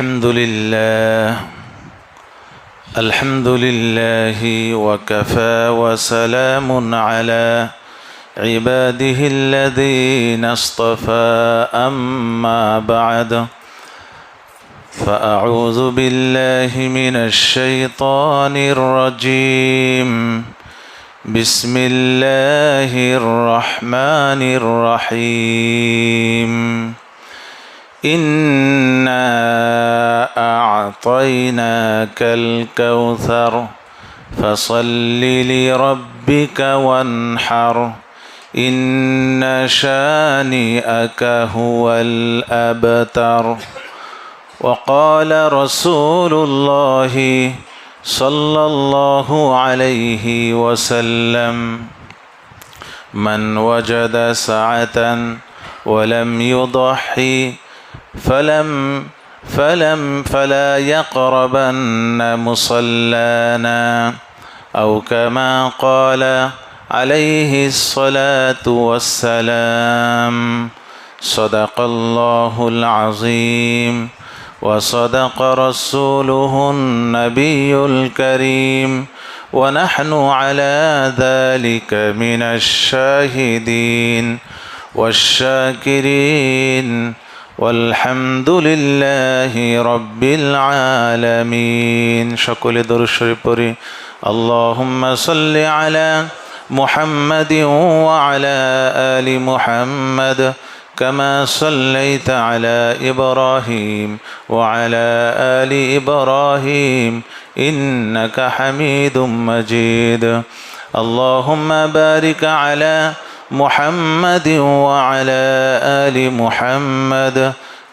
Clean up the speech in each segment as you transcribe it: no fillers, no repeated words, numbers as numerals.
الحمد لله وكفى وسلام على عباده الذين اصطفى أما بعد فأعوذ بالله من الشيطان الرجيم بسم الله الرحمن الرحيم إنا أعطيناك الكوثر فصل لربك وانحر إن شانئك هو الأبتر وقال رسول الله صلى الله عليه وسلم من وجد سعة ولم يضحي فلا يقربن مصلانا أو كما قال عليه الصلاة والسلام صدق الله العظيم وصدق رسوله النبي الكريم ونحن على ذلك من الشاهدين والشاكرين والحمد لله رب العالمين شكل درود الشريف পড়ি اللهم صل على محمد وعلى آل محمد كما صليت على إبراهيم وعلى آل إبراهيم إنك حميد مجيد اللهم بارك على محمد وعلى آل محمد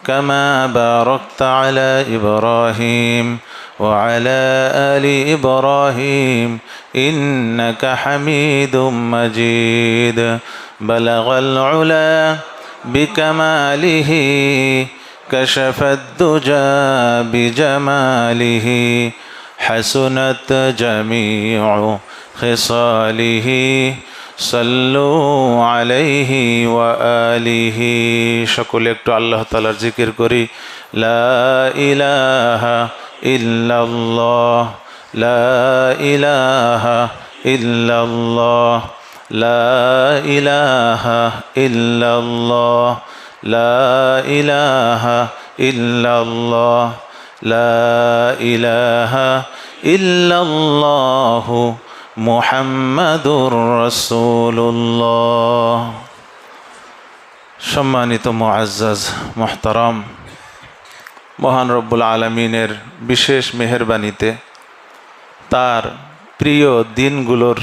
كما باركت على إبراهيم وعلى آل إبراهيم إنك حميد مجيد بلغ العلا بكماله كشف الدجى بجماله حسنت جميع خصاله صلوا عليه وآله সকলে একটু আল্লাহ তাআলার জিকির করি লা ইলাহা ইল্লাল্লাহ লা ইলাহা ইল্লাল্লাহ লা ইলাহা ইল্লাল্লাহ লা ইলাহা ইল্লাল্লাহ লা ইলাহা ইল্লাল্লাহ মুহাম্মাদুর রাসূলুল্লাহ। সম্মানিত মুআজ্জাজ মুহতারাম, মহান রব্বুল আলামিনের বিশেষ মেহেরবানিতে তার প্রিয় দিনগুলোর,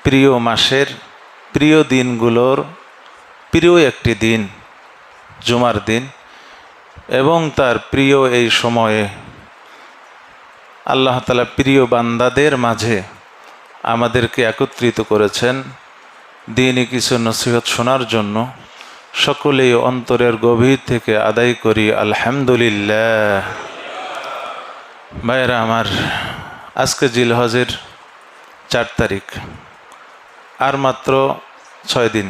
প্রিয় মাসের, প্রিয় দিনগুলোর প্রিয় একটি দিন জুমার দিন, এবং তার প্রিয় এই সময়ে আল্লাহ তাআলা প্রিয় বান্দাদের মাঝে আমাদেরকে একত্রিত করেছেন দিনই কিছু নসিহত শোনার জন্য। সকলেই অন্তরের গভীর থেকে আদায় করি আলহামদুলিল্লাহ। ভাইয়েরা আমার, আজকে জিলহজের 4 তারিখ, আর মাত্র 6 দিন,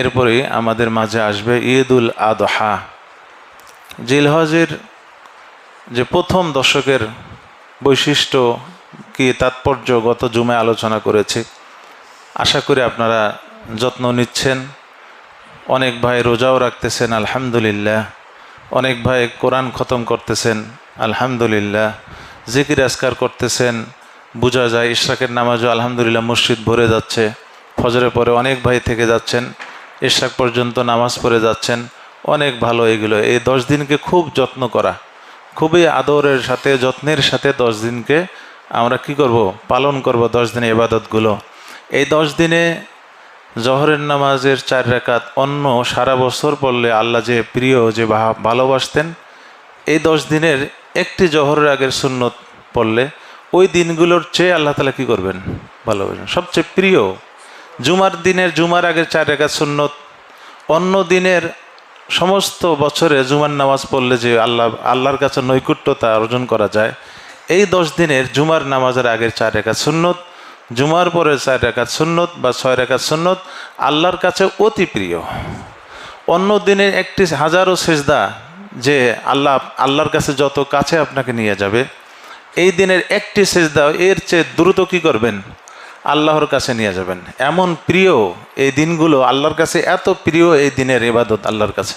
এরপরেই আমাদের মাঝে আসবে ঈদুল আদহা। জিলহজের যে প্রথম দশকের বৈশিষ্ট্য কি তাৎপর্য গত জুমায় আলোচনা করেছি। আশা করি আপনারা যত্ন নিচ্ছেন। অনেক ভাই রোজাও রাখতেছেন আলহামদুলিল্লাহ, অনেক ভাই কোরআন খতম করতেছেন আলহামদুলিল্লাহ, জিকির আজকার করতেছেন। বোঝা যায় ইশরাকের নামাজও আলহামদুলিল্লাহ মসজিদ ভরে যাচ্ছে। ফজরের পরে অনেক ভাই থেকে যাচ্ছেন, ইশরাক পর্যন্ত নামাজ পড়ে যাচ্ছেন। অনেক ভালো এগুলো। এই 10 দিনকে খুব যত্ন করা, খুবই আদরের সাথে যত্নের সাথে 10 দিনকে আমরা কি করব, পালন করব 10 দিনে ইবাদতগুলো। এই 10 দিনে জহরের নামাজের 4 রাকাত অন্য সারা বছর পড়লে আল্লাহ যে প্রিয়, যে ভালোবাসতেন, এই 10 দিনের একটি জহরের আগের সুন্নত পড়লে ওই দিনগুলোর চেয়ে আল্লাহ তাআলা কি করবেন, ভালোবাসবেন। সবচেয়ে প্রিয় জুমার দিনের জুমার আগের 4 রাকাত সুন্নত, অন্য দিনের সমস্ত বছরে জুমার নামাজ পড়লে যে আল্লাহর কাছে নৈকট্যতা অর্জন করা যায়, এই 10 দিনের জুমার নামাজের আগের 4 রাকাত সুন্নত, জুমার পরে 4 রাকাত সুন্নত বা 6 রাকাত সুন্নত আল্লাহর কাছে অতি প্রিয়। অন্য দিনের একটি হাজারো সেজদা যে আল্লাহর কাছে যত কাছে আপনাকে নিয়ে যাবে, এই দিনের একটি সেজদা এর চেয়ে দ্রুত কী করবেন, আল্লাহর কাছে নিয়ে যাবেন। এমন প্রিয় এই দিনগুলো আল্লাহর কাছে, এত প্রিয় এই দিনের ইবাদত আল্লাহর কাছে।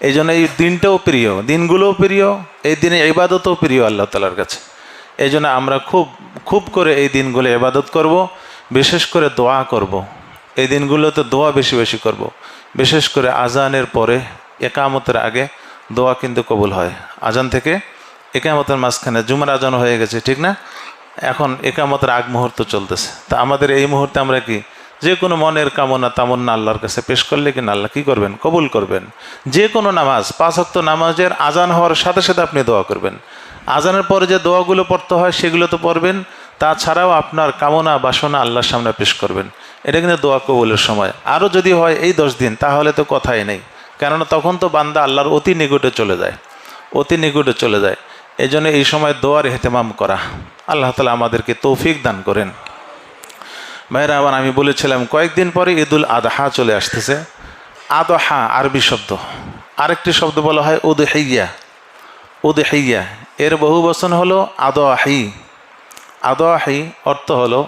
এই জন্য এই দিনটাও প্রিয়, দিনগুলোও প্রিয়, এই দিনে ইবাদতও প্রিয় আল্লাহ তাআলার কাছে। এই জন্য আমরা খুব খুব করে এই দিনগুলো ইবাদত করব, বিশেষ করে দোয়া করব। এই দিনগুলোতে দোয়া বেশি বেশি করব। বিশেষ করে আজানের পরে একামতের আগে দোয়া কিন্তু কবুল হয়। আজান থেকে একামতের মাঝখানে জুমার আজান হয়ে গেছে, ঠিক না? এখন একামতের আগ মুহূর্ত চলতেছে। তা আমাদের এই মুহূর্তে আমরা কি যে কোনো মনের কামনা তামন্না আল্লাহর কাছে পেশ করলে কিনা আল্লাহ কী করবেন, কবুল করবেন। যে কোনো নামাজ, 5 ওয়াক্ত নামাজের আজান হওয়ার সাথে সাথে আপনি দোয়া করবেন। আজানের পরে যে দোয়াগুলো পড়তে হয় সেগুলো তো পড়বেন, তাছাড়াও আপনার কামনা বাসনা আল্লাহর সামনে পেশ করবেন। এটা কিন্তু দোয়া কবুলের সময়। আরও যদি হয় এই 10 দিন, তাহলে তো কথাই নেই, কেননা তখন তো বান্দা আল্লাহর অতি নিকটে চলে যায়, অতি নিকটে চলে যায়। এই জন্য এই সময় দোয়ার ইহতেমাম করা। আল্লাহ তাআলা আমাদেরকে তৌফিক দান করেন। ভাইরা আবার আমি বলেছিলাম কয়েকদিন পরে ঈদুল আদহা চলে আসতেছে। আদহা আরবি শব্দ, আরেকটি শব্দ বলা হয় উদহিয়া। উদহিয়া এর বহু বচন হলো আদহি। আদহি অর্থ হলো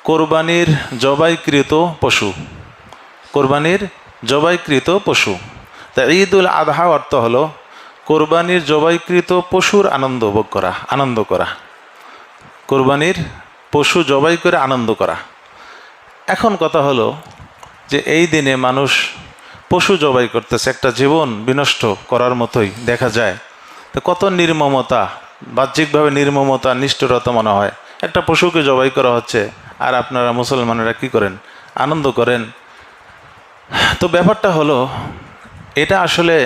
কোরবানির জবাইকৃত পশু, কোরবানির জবাইকৃত পশু। তা ঈদুল আদহা অর্থ হলো কোরবানির জবাইকৃত পশুর আনন্দ ভোগ করা, আনন্দ করা, কোরবানির পশু জবাই করে আনন্দ করা। এখন কথা হলো যে এই দিনে মানুষ পশু জবাই করতেছে, একটা জীবন বিনষ্ট করার মতোই দেখা যায়। তো কত নির্মমতা, বাহ্যিকভাবে নির্মমতা, নিষ্ঠুরতা মনে হয়। একটা পশুকে জবাই করা হচ্ছে আর আপনারা মুসলমানেরা কি করেন, আনন্দ করেন। তো ব্যাপারটা হলো এটা আসলে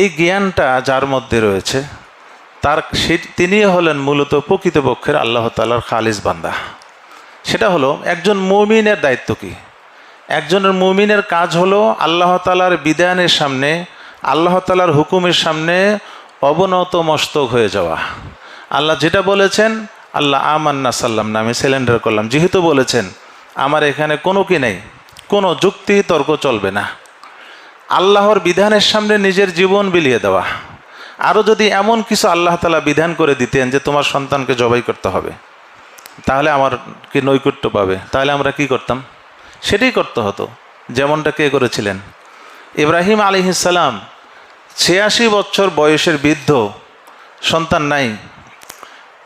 এই জ্ঞানটা যার মধ্যে রয়েছে তিনি হলেন মূলত প্রকৃতপক্ষের আল্লাহ তাআলার খালিস বান্দা। সেটা হলো একজন মুমিনের দায়িত্ব কি, একজনের মুমিনের কাজ হলো আল্লাহ তাআলার বিধানের সামনে, আল্লাহ তাআলার হুকুমের সামনে অবনত মস্তক হয়ে যাওয়া। আল্লাহ যেটা বলেছেন, আল্লাহ আমান্না সাল্লাম না, আমি সিলিন্ডার করলাম, যেহেতু বলেছেন আমার এখানে কোনো কি নেই, কোনো যুক্তি তর্ক চলবে না। আল্লাহর বিধানের সামনে নিজের জীবন বিলিয়ে দেওয়া। আরও যদি এমন কিছু আল্লাহ তাআলা বিধান করে দিতেন যে তোমার সন্তানকে জবাই করতে হবে, তাহলে আমার কি নৈকট্য পাবে, তাহলে আমরা কি করতাম, সেটাই করতে হতো। যেমনটা কে করেছিলেন, ইব্রাহিম আলাইহিস সালাম 86 বছর বয়সের বৃদ্ধ, সন্তান নাই।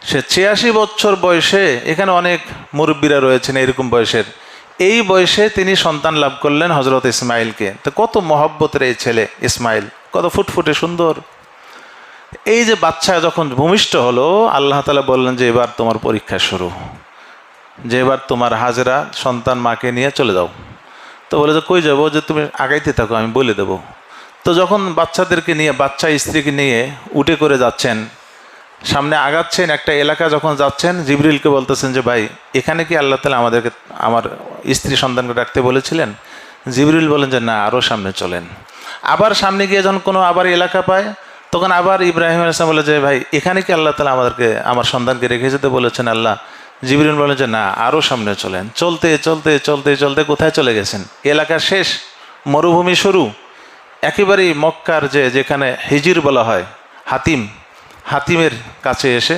সে 86 বছর বয়সে, এখানে অনেক মুরব্বীরা রয়েছেন এরকম বয়সের, এই বয়সে তিনি সন্তান লাভ করলেন হজরত ইসমাইলকে। তো কত মহব্বতের এই ছেলে ইসমাইল, কত ফুটফুটে সুন্দর। এই যে বাচ্চা যখন ভূমিষ্ঠ হলো, আল্লাহ তাআলা বললেন যে এবার তোমার পরীক্ষা শুরু, যে এবার তোমার হাজেরা সন্তান মাকে নিয়ে চলে যাও। তো বলে যে কই যাবো, যে তুমি আগাইতে থাকো আমি বলে দেবো। তো যখন বাচ্চাদেরকে নিয়ে, বাচ্চা স্ত্রীকে নিয়ে উঠে করে যাচ্ছেন, সামনে আগাচ্ছেন, একটা এলাকা যখন যাচ্ছেন, জিবরিলকে বলতেছেন যে ভাই এখানে কি আল্লাহ তাআলা আমাদেরকে আমার স্ত্রী সন্তানকে রাখতে বলেছিলেন? জিবরিল বলেন যে না, আরও সামনে চলেন। আবার সামনে গিয়ে যখন কোনো আবার এলাকা পায়, তখন আবার ইব্রাহিম আলাইহিস সালাম বলে যে ভাই এখানে কি আল্লাহ তাআলা আমাদেরকে আমার সন্তানকে রেখে যেতে বলেছেন আল্লাহ? জিবরিল বলেন যে না, আরও সামনে চলেন। চলতে চলতে চলতে চলতে কোথায় চলে গেছেন? এলাকা শেষ, মরুভূমি শুরু, একেবারেই মক্কার যেখানে হিজির বলা হয়, হাতিমের কাছে এসে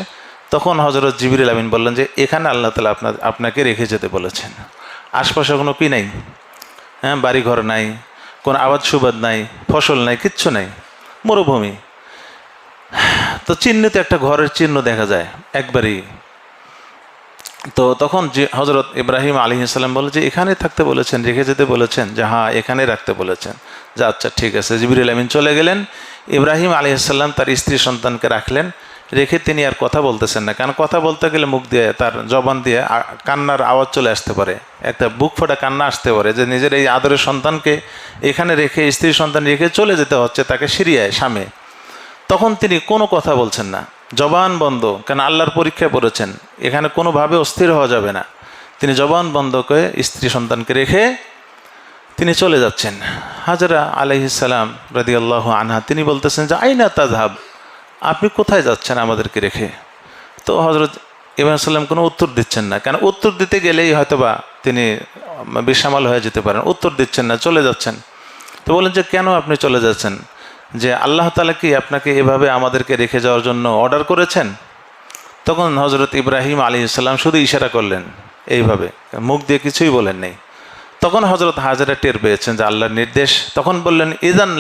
তখন হযরত জিবরিল আমিন বললেন যে এখানে আল্লাহ তাআলা আপনাকে রেখে যেতে বলেছেন। আশপাশে কোনো কি নাই, হ্যাঁ, বাড়িঘর নাই, কোনো আবাদ সুবাদ নাই, ফসল নাই, কিচ্ছু নাই, মরুভূমি। তো চিহ্নিত একটা ঘরের চিহ্ন দেখা যায় একবারেই। তো তখন যে হজরত ইব্রাহিম আলাইহিস সালাম বলে যে এখানে থাকতে বলেছেন, রেখে যেতে বলেছেন, যে হ্যাঁ এখানে রাখতে বলেছেন, যে আচ্ছা ঠিক আছে। জিবরিল আমিন চলে গেলেন, ইব্রাহিম আলাইহিস সালাম তার স্ত্রী সন্তানকে রাখলেন, রেখে তিনি আর কথা বলতেছেন না, কারণ কথা বলতে গেলে মুখ দিয়ে, তার জবান দিয়ে কান্নার আওয়াজ চলে আসতে পারে, একটা বুক ফোটা কান্না আসতে পারে, যে নিজের এই আদরের সন্তানকে এখানে রেখে, স্ত্রী সন্তান রেখে চলে যেতে হচ্ছে তাকে সিরিয়ায়, শামে। তখন তিনি কোনো কথা বলছেন না, জবান বন্ধ, কেন আল্লাহর পরীক্ষায় পড়েছেন, এখানে কোনোভাবে অস্থির হওয়া যাবে না। তিনি জবান বন্ধ করে স্ত্রী সন্তানকে রেখে তিনি চলে যাচ্ছেন। হাজরা আলাইহিস সালাম রাদিয়াল্লাহু আনহা তিনি বলতেছেন যে আইনা তাযহাব, আপনি কোথায় যাচ্ছেন আমাদেরকে রেখে? তো হজরত ইব্রাহিম সাল্লাম কোনো উত্তর দিচ্ছেন না, কেন উত্তর দিতে গেলেই হয়তোবা তিনি বেসামাল হয়ে যেতে পারেন, উত্তর দিচ্ছেন না, চলে যাচ্ছেন। তো বলেন যে কেন আপনি চলে যাচ্ছেন? যে আল্লাহ তাআলা কি আপনাকে এভাবে আমাদেরকে রেখে যাওয়ার জন্য অর্ডার করেছেন? তখন হজরত ইব্রাহিম আলাইহিস সালাম শুধু ইশারা করলেন এইভাবে, মুখ দিয়ে কিছুই বলেন নেই। তখন হজরত হাজেরা টের পেয়েছেন যে আল্লাহর নির্দেশ, তখন বললেন ইযান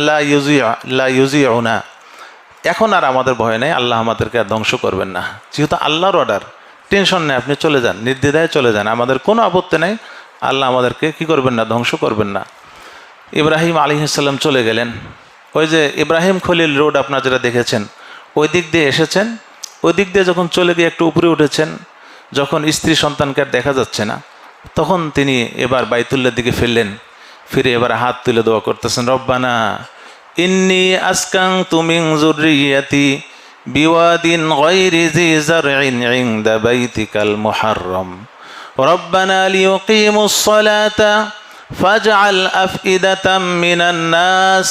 লা ইউজিউনা, এখন আর আমাদের ভয় নেই, আল্লাহ আমাদেরকে আর ধ্বংস করবেন না, যেহেতু আল্লাহর অর্ডার, টেনশন নেই, আপনি চলে যান, নির্দ্বিধায় চলে যান, আমাদের কোনো আপত্তি নেই, আল্লাহ আমাদেরকে কি করবেন না, ধ্বংস করবেন না। ইব্রাহিম আলাইহিস সালাম চলে গেলেন। ওই যে ইব্রাহিম খলিল রোড আপনারা যেটা দেখেছেন, ওই দিক দিয়ে এসেছেন। ওই দিক দিয়ে যখন চলে গিয়ে একটু উপরে উঠেছেন, যখন স্ত্রী সন্তানকে আর দেখা যাচ্ছে না, তখন তিনি এবার বাইতুল্লাহর দিকে ফিরলেন। ফিরে এবার হাত তুলে দোয়া করতেছেন, রব্বানা ইন্নী আসকানতু মিন যুররিয়াতি বিওয়াদিন গায়রি জি যারইন ইনদা বাইতিকাল মুহাররম রব্বানা লিয়ুকিমুস সালাতা ফাজআল আফইদাতাম মিনান নাস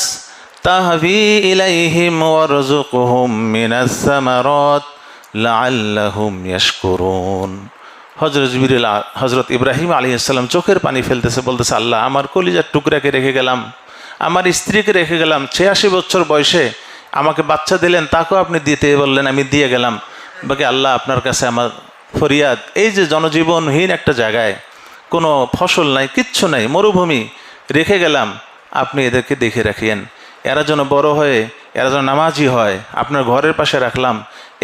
তাহভি ইলাইহিম ওয়ারযুকহুম মিনাস সামারাত লাআল্লাহুম ইয়াশকুরুন। হজরত ইব্রাহিম আলাইহিস সালাম চোখের পানি ফেলতেছে, বলতেছে, আল্লাহ আমার কলিজার টুকরাকে রেখে গেলাম, আমার স্ত্রীকে রেখে গেলাম, 86 বছর বয়সে আমাকে বাচ্চা দিলেন, তাকেও আপনি দিতে বললেন, আমি দিয়ে গেলাম, বাকি আল্লাহ আপনার কাছে আমার ফরিয়াদ, এই যে জনজীবনহীন একটা জায়গায় কোনো ফসল নাই, কিচ্ছু নাই, মরুভূমি রেখে গেলাম, আপনি এদেরকে দেখে রাখিয়েন, এরা যেন বড় হয়ে এরা যেন নামাজি হয়, আপনার ঘরের পাশে রাখলাম,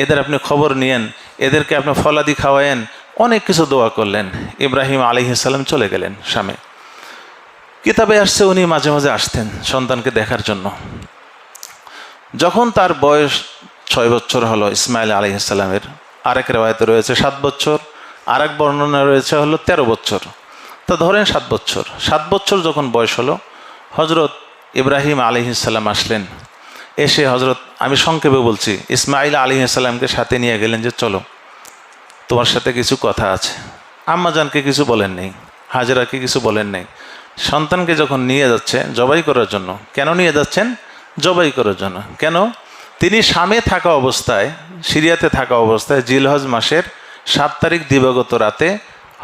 এদের আপনি খবর নিয়েন, এদেরকে আপনি ফলাদি খাওয়ায়েন, অনেক কিছু দোয়া করলেন। ইব্রাহিম আলাইহিস সালাম চলে গেলেন শামে। কিতাবে আসছে উনি মাঝে মাঝে আসতেন সন্তানকে দেখার জন্য। যখন তার বয়স 6 বছর হলো ইসমাইল আলাইহিস সালামের, আরেক রেওয়ায়েতে রয়েছে 7 বছর, আরেক বর্ণনা রয়েছে হলো 13 বছর, তা ধরেন 7 বছর। 7 বছর যখন বয়স হলো, হজরত ইব্রাহিম আলাইহিস সালাম আসলেন। এসে হজরত, আমি সংক্ষেপে বলছি, ইসমাইল আলাইহিস সালামকে সাথে নিয়ে গেলেন যে চলো তোমার সাথে কিছু কথা আছে। আম্মাজানকে কিছু বলেন নেই, হাজেরাকে কিছু বলেন নেই। সন্তানকে যখন নিয়ে যাচ্ছে জবাই করার জন্য, কেন নিয়ে যাচ্ছেন? জবাই করার জন্য। কেন? তিনি শামে থাকা অবস্থায়, সিরিয়াতে থাকা অবস্থায় জিলহজ মাসের 7 তারিখ দিবাগত রাতে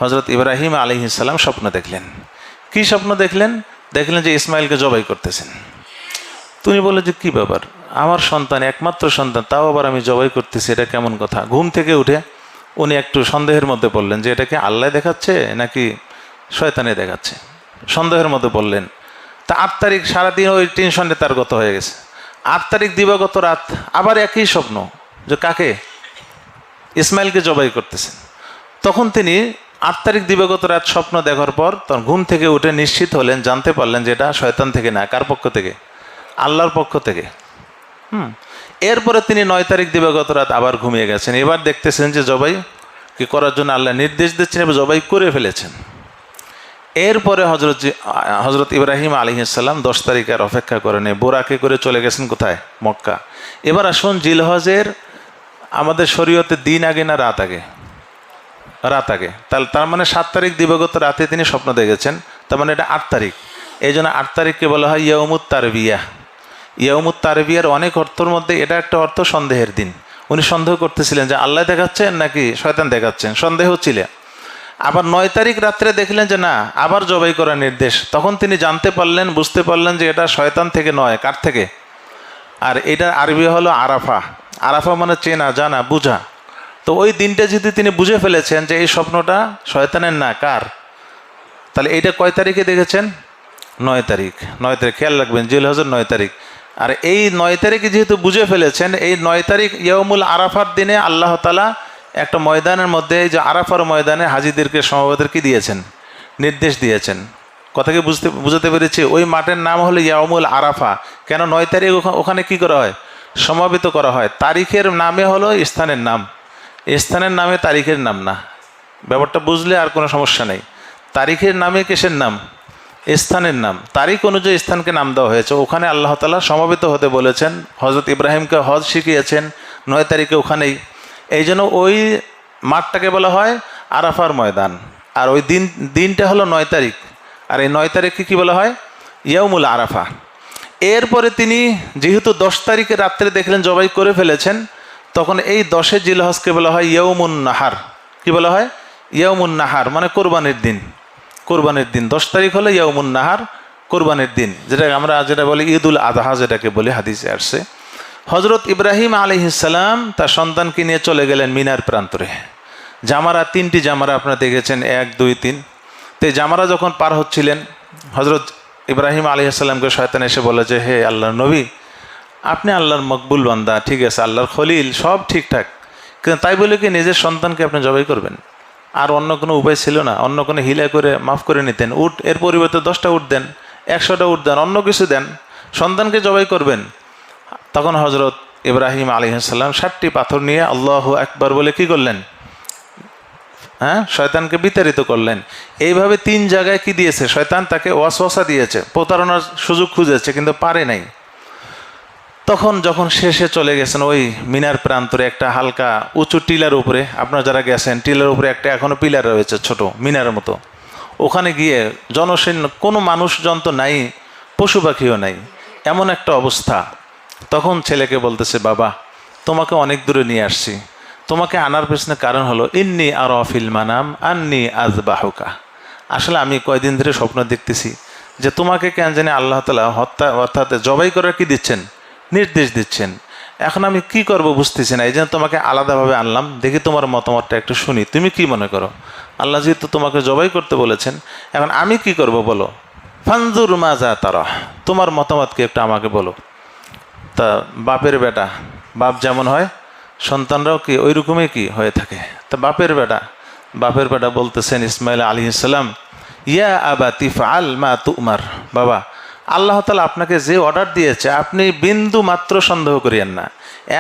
হজরত ইব্রাহিম আলাইহিস সালাম স্বপ্ন দেখলেন। কি স্বপ্ন দেখলেন? দেখলেন যে ইসমাইলকে জবাই করতেছেন। তুমি বলে যে কি ব্যাপার, আমার সন্তান, একমাত্র সন্তান, তাও আবার আমি জবাই করতেছি, এটা কেমন কথা? ঘুম থেকে উঠে উনি একটু সন্দেহের মধ্যে পড়লেন যে এটা কি আল্লাহ দেখাচ্ছে নাকি শয়তানে দেখাচ্ছে, সন্দেহের মধ্যে পড়লেন। তা 8 তারিখ সারাদিন ওই টেনশনে তার গত হয়ে গেছে। 8 তারিখ দিবাগত রাত আবার একই স্বপ্ন, যে কাকে? ইসমাইলকে জবাই করতেছেন। তখন তিনি 8 তারিখ দিবাগত রাত স্বপ্ন দেখার পর তখন ঘুম থেকে উঠে নিশ্চিত হলেন, জানতে পারলেন যে এটা শয়তান থেকে না, কার পক্ষ থেকে? আল্লাহর পক্ষ থেকে। এরপরে তিনি 9 তারিখ দিবাগত রাত আবার ঘুমিয়ে গেছেন। এবার দেখতেছেন যে জবাই কি করার জন্য আল্লাহ নির্দেশ দিচ্ছেন, এবার জবাই করে ফেলেছেন। এরপরে হজরত ইব্রাহিম আলাইহিস সালাম 10 তারিখ আর অপেক্ষা করেন, বোরাকে করে চলে গেছেন কোথায়? মক্কা। এবার আসুন, জিলহজের আমাদের শরীয়তে দিন আগে না রাত আগে? রাত আগে। তার মানে 7 তারিখ দিবাগত রাতে তিনি স্বপ্ন দেখেছেন, তার মানে এটা 8 তারিখ। এই জন্য 8 তারিখকে বলা হয় ইয়াউমুত তারবিয়া। ইয়াউমুত তারবিয়ার অনেক অর্থর মধ্যে এটা একটা অর্থ সন্দেহের দিন। উনি সন্দেহ করতেছিলেন যে আল্লাহ দেখাচ্ছেন নাকি শয়তান দেখাচ্ছেন, সন্দেহ ছিল। আবার 9 তারিখ রাত্রে দেখলেন যে না, আবার জবাই করার নির্দেশ। তখন তিনি জানতে পারলেন, বুঝতে পারলেন যে এটা শয়তান থেকে নয়, কার থেকে? আর এটা আরবি হলো আরাফা। আরাফা মানে চেনা, জানা, বুঝা। তো ওই দিনটা যদি তিনি বুঝে ফেলেছেন যে এই স্বপ্নটা শয়তানের না, কার, তাহলে এইটা কয় তারিখে দেখেছেন? 9 তারিখ। 9 তারিখ খেয়াল রাখবেন, জিলহজের 9 তারিখ। আর এই 9 তারিখে যেহেতু বুঝে ফেলেছেন, এই 9 তারিখ ইয়াউমুল আরাফার দিনে আল্লাহ তাআলা একটা ময়দানের মধ্যে, এই যে আরাফার ময়দানে হাজিদেরকে সমবেতদের কি দিয়েছেন? নির্দেশ দিয়েছেন। কথাকে বুঝতে পেরেছি? ওই মাঠের নাম হলো ইয়াউমুল আরাফা। কেন 9 তারিখ ওখানে কি করা হয়? সমাবেত করা হয়। তারিখের নামে হলো স্থানের নাম, স্থানের নামে তারিখের নাম না। ব্যাপারটা বুঝলে আর কোনো সমস্যা নেই। তারিখের নামে কিসের নাম? স্থানের নাম। তারিখ অনুযায়ী স্থানকে নাম দেওয়া হয়েছে। ওখানে আল্লাহ তাআলা সমবেত হতে বলেছেন। হজরত ইব্রাহিমকে হজ শিখিয়েছেন 9 তারিখে ওখানেই। এই জন্য ওই মাঠটাকে বলা হয় আরাফার ময়দান। আর ওই দিনটা হলো 9 তারিখ। আর এই 9 তারিখকে কী বলা হয়? ইয়াউমুল আরাফা। এরপরে তিনি যেহেতু 10 তারিখে রাত্রে দেখলেন জবাই করে ফেলেছেন, তখন এই 10 জিলহজকে বলা হয় ইয়াউমুন নাহার। কি বলা হয়? ইয়াউমুন নাহার মানে কোরবানির দিন। কোরবানির দিন 10 তারিখ হলো ইয়াউমুন নাহার, কোরবানির দিন, যেটা বলি ঈদুল আদহা, যেটাকে বলি হাদিসে আসছে। হজরত ইব্রাহিম আলাইহিস সালাম তার সন্তানকে নিয়ে চলে গেলেন মিনার প্রান্তরে। জামারা, 3টি জামারা আপনারা দেখেছেন, 1, 2, 3। তো এই জামারা যখন পার হচ্ছিলেন, হজরত ইব্রাহিম আলাইহিস সালামকে শয়তান এসে বলে যে, হে আল্লাহর নবী, আপনি আল্লাহর মকবুল বান্দা, ঠিক আছে, আল্লাহর খলিল, সব ঠিকঠাক, কিন্তু তাই বলে কি নিজের সন্তানকে আপনি জবাই করবেন? আর অন্য কোনো উপায় ছিল না? অন্য কোনো হিলা করে মাফ করে নিতেন? উট এর পরিবর্তে 10টা উট দেন, 100টা উট দেন, অন্য কিছু দেন, সন্তানকে জবাই করবেন? তখন হজরত ইব্রাহিম আলাইহিস সালাম 7টি পাথর নিয়ে আল্লাহু আকবার বলে কি করলেন? শয়তানকে বিতাড়িত করলেন। এইভাবে 3 জায়গায় কি দিয়েছে শয়তান? তাকে ওয়াসওয়াসা দিয়েছে, প্রতারণার সুযোগ খুঁজেছে, কিন্তু পারে নাই। তখন যখন শেষে চলে গেছেন ওই মিনার প্রান্তরে একটা হালকা উঁচু টিলার উপরে, আপনারা যারা গেছেন, টিলার উপরে একটা এখনো পিলার রয়েছে ছোট মিনারের মতো, ওখানে গিয়ে জনশূন্য, কোনো মানুষজন তো নাই, পশু পাখিও নাই, এমন একটা অবস্থা। তখন ছেলেকে বলতেছে, বাবা, তোমাকে অনেক দূরে নিয়ে আসছি, তোমাকে আনার পেছনে কারণ হলো ইন্নি আরা ফিল মানাম আন্নি আযবাহুকা। আসলে আমি কয়দিন ধরে স্বপ্ন দেখতেছি যে তোমাকে কেন জানি আল্লাহ তাআলা হত্যা অর্থাৎ জবাই করার কি দিচ্ছেন, নির্দেশ দিচ্ছেন। এখন আমি কি করব বুঝতেছি না, এই জন্য তোমাকে আলাদাভাবে আনলাম, দেখি তোমার মতামতটা একটু শুনি, তুমি কি মনে করো? আল্লাহ যেহেতু তোমাকে জবাই করতে বলেছেন, এখন আমি কি করব বলো? ফানজুর মাজা তারা, তোমার মতামত কি একটু আমাকে বলো। তা বাপের বেটা, বাপ যেমন হয় সন্তানরাও কি ওই রকমই কি হয়ে থাকে। তা বাপের বেটা বলতেছেন ইসমাইল আলাইহিস সালাম, ইয়া আবাতি ফাআল মা তুমার। বাবা, আল্লাহ তাআলা আপনাকে যে অর্ডার দিয়েছে আপনি বিন্দু মাত্র সন্দেহ করিয়েন না,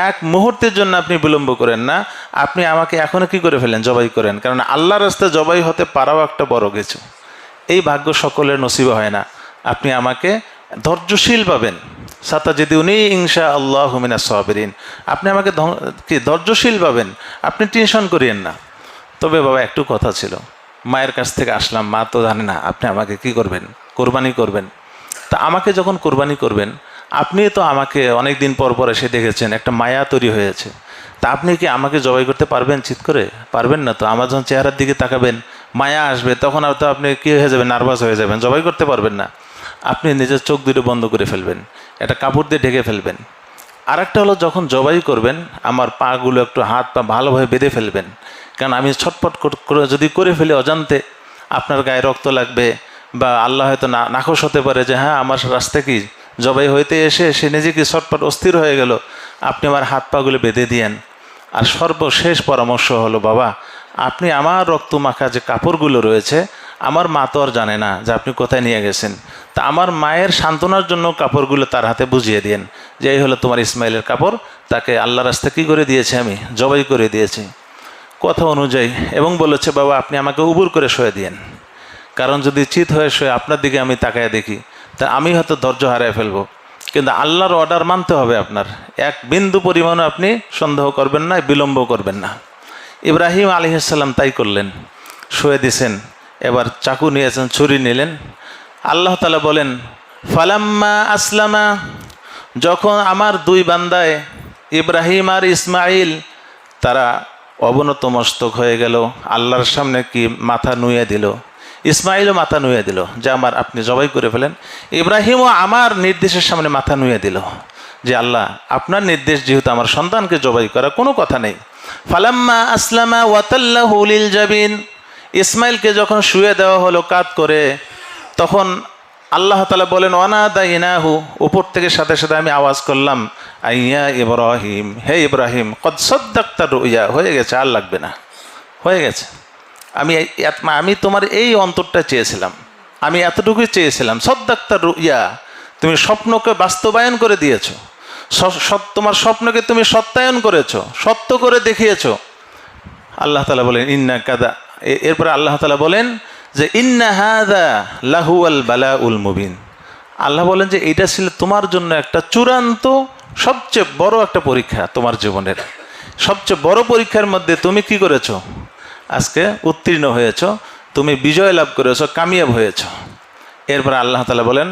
এক মুহূর্তের জন্য আপনি বিলম্ব করেন না, আপনি আমাকে এখনো কি করে ফেলেন, জবাই করেন। কারণ আল্লাহর রাস্তায় জবাই হতে পারাও একটা বড় কিছু, এই ভাগ্য সকলের নসিবে হয় না। আপনি আমাকে ধৈর্যশীল পাবেন, সাতাজিদুনি ইনশাআল্লাহু মিনাস সাবিরিন, আপনি আমাকে কি ধৈর্যশীল পাবেন, আপনি টেনশন করিয়েন না। তবে বাবা একটু কথা ছিল, মায়ের কাছ থেকে আসলাম, মা তো জানে না আপনি আমাকে কি করবেন, কোরবানি করবেন। তা আমাকে যখন কোরবানি করবেন, আপনি তো আমাকে অনেক দিন পর পর এসে দেখেছেন, একটা মায়া তৈরি হয়েছে, তা আপনি কি আমাকে জবাই করতে পারবেন চিৎ করে? পারবেন না তো। আমার যখন চেহারার দিকে তাকাবেন, মায়া আসবে, তখন আর তো আপনি কী হয়ে যাবেন, নার্ভাস হয়ে যাবেন, জবাই করতে পারবেন না। আপনি নিজের চোখ দুটো বন্ধ করে ফেলবেন, একটা কাপড় দিয়ে ঢেকে ফেলবেন। আর একটা হলো, যখন জবাই করবেন আমার পাগুলো একটু হাত পা ভালোভাবে বেঁধে ফেলবেন, কারণ আমি ছটপট করে যদি করে ফেলি অজান্তে, আপনার গায়ে রক্ত লাগবে, বা আল্লাহ হয়তো নাখোশ হতে পারে যে হ্যাঁ আমার রাস্তা কি জবাই হইতে এসে সে নিজে কি ছটপট অস্থির হয়ে গেল, আপনি আমার হাত পাগুলো বেঁধে দিয়েন। আর সর্বশেষ পরামর্শ হলো, বাবা, আপনি আমার রক্ত মাখা যে কাপড়গুলো রয়েছে, আমার মা তো আর জানে না যে আপনি কোথায় নিয়ে গেছেন, তা আমার মায়ের সান্ত্বনার জন্য কাপড়গুলো তার হাতে বুঝিয়ে দিন যে এই হলো তোমার ইসমাইলের কাপড়, তাকে আল্লাহ রাস্তা কী করে দিয়েছে, আমি জবাই করে দিয়েছি কথা অনুযায়ী। এবং বলেছে, বাবা আপনি আমাকে উবুর করে শুয়ে দিয়েন, কারণ যদি চিত হয়ে শুয়ে আপনার দিকে আমি তাকায় দেখি, তা আমি হয়তো ধৈর্য হারায় ফেলবো। কিন্তু আল্লাহর অর্ডার মানতে হবে আপনার, এক বিন্দু পরিমাণও আপনি সন্দেহ করবেন না, বিলম্ব করবেন না। ইব্রাহিম আলাইহিস সালাম তাই করলেন, শুয়ে দিছেন। এবার চাকু নিয়েছেন, ছুরি নিলেন। আল্লাহ তাআলা বলেন, ফালাম্মা আসলামা, যখন আমার 2 বান্দায় ইব্রাহিম আর ইসমাইল তারা অবনত মস্তক হয়ে গেল, আল্লাহর সামনে কি মাথা নুয়ে দিল, ইসমাইলও মাথা নুয়ে দিল যে আমার আপনি জবাই করে ফেলেন। ইব্রাহিমও আমার নির্দেশের সামনে মাথা নুয়ে দিল যে আল্লাহ আপনার নির্দেশ, যেহেতু আমার সন্তানকে জবাই করা কোনো কথা নেই। ফালাম্মা আসলামা ওয়াতাল্লাহু লিল জাবিন, ইসমাইলকে যখন শুয়ে দেওয়া হলো কাত করে, তখন আল্লাহ তাআলা বলেন, ওয়ানাদাইনাহু, উপর থেকে সাথে সাথে আমি আওয়াজ করলাম, আইয়া ইব্রাহিম, হে ইব্রাহিম, কদ সাদ্দাকতা রুইয়া, হয়ে গেছে, আর লাগবে না, হয়ে গেছে। আমি তোমার এই অন্তরটা চেয়েছিলাম, আমি এতটুকুই চেয়েছিলাম। সাদ্দাকতা রুইয়া, তুমি স্বপ্নকে বাস্তবায়ন করে দিয়েছো, তোমার স্বপ্নকে তুমি সত্যায়ন করেছো, সত্য করে দেখিয়েছো। আল্লাহ তাআলা বলেন ইন্না কাদা, এরপরে আল্লাহ তাআলা বলেন যে ইন্না হাযা লাহুয়াল বালাউল মুবিন। আল্লাহ বলেন যে এটা ছিল তোমার জন্য একটা চূড়ান্ত সবচেয়ে বড় একটা পরীক্ষা, তোমার জীবনের সবচেয়ে বড় পরীক্ষার মধ্যে তুমি কি করেছো, আজকে উত্তীর্ণ হয়েছো, তুমি বিজয় লাভ করেছো, কামিয়াব হয়েছো। এরপর আল্লাহ তাআলা বলেন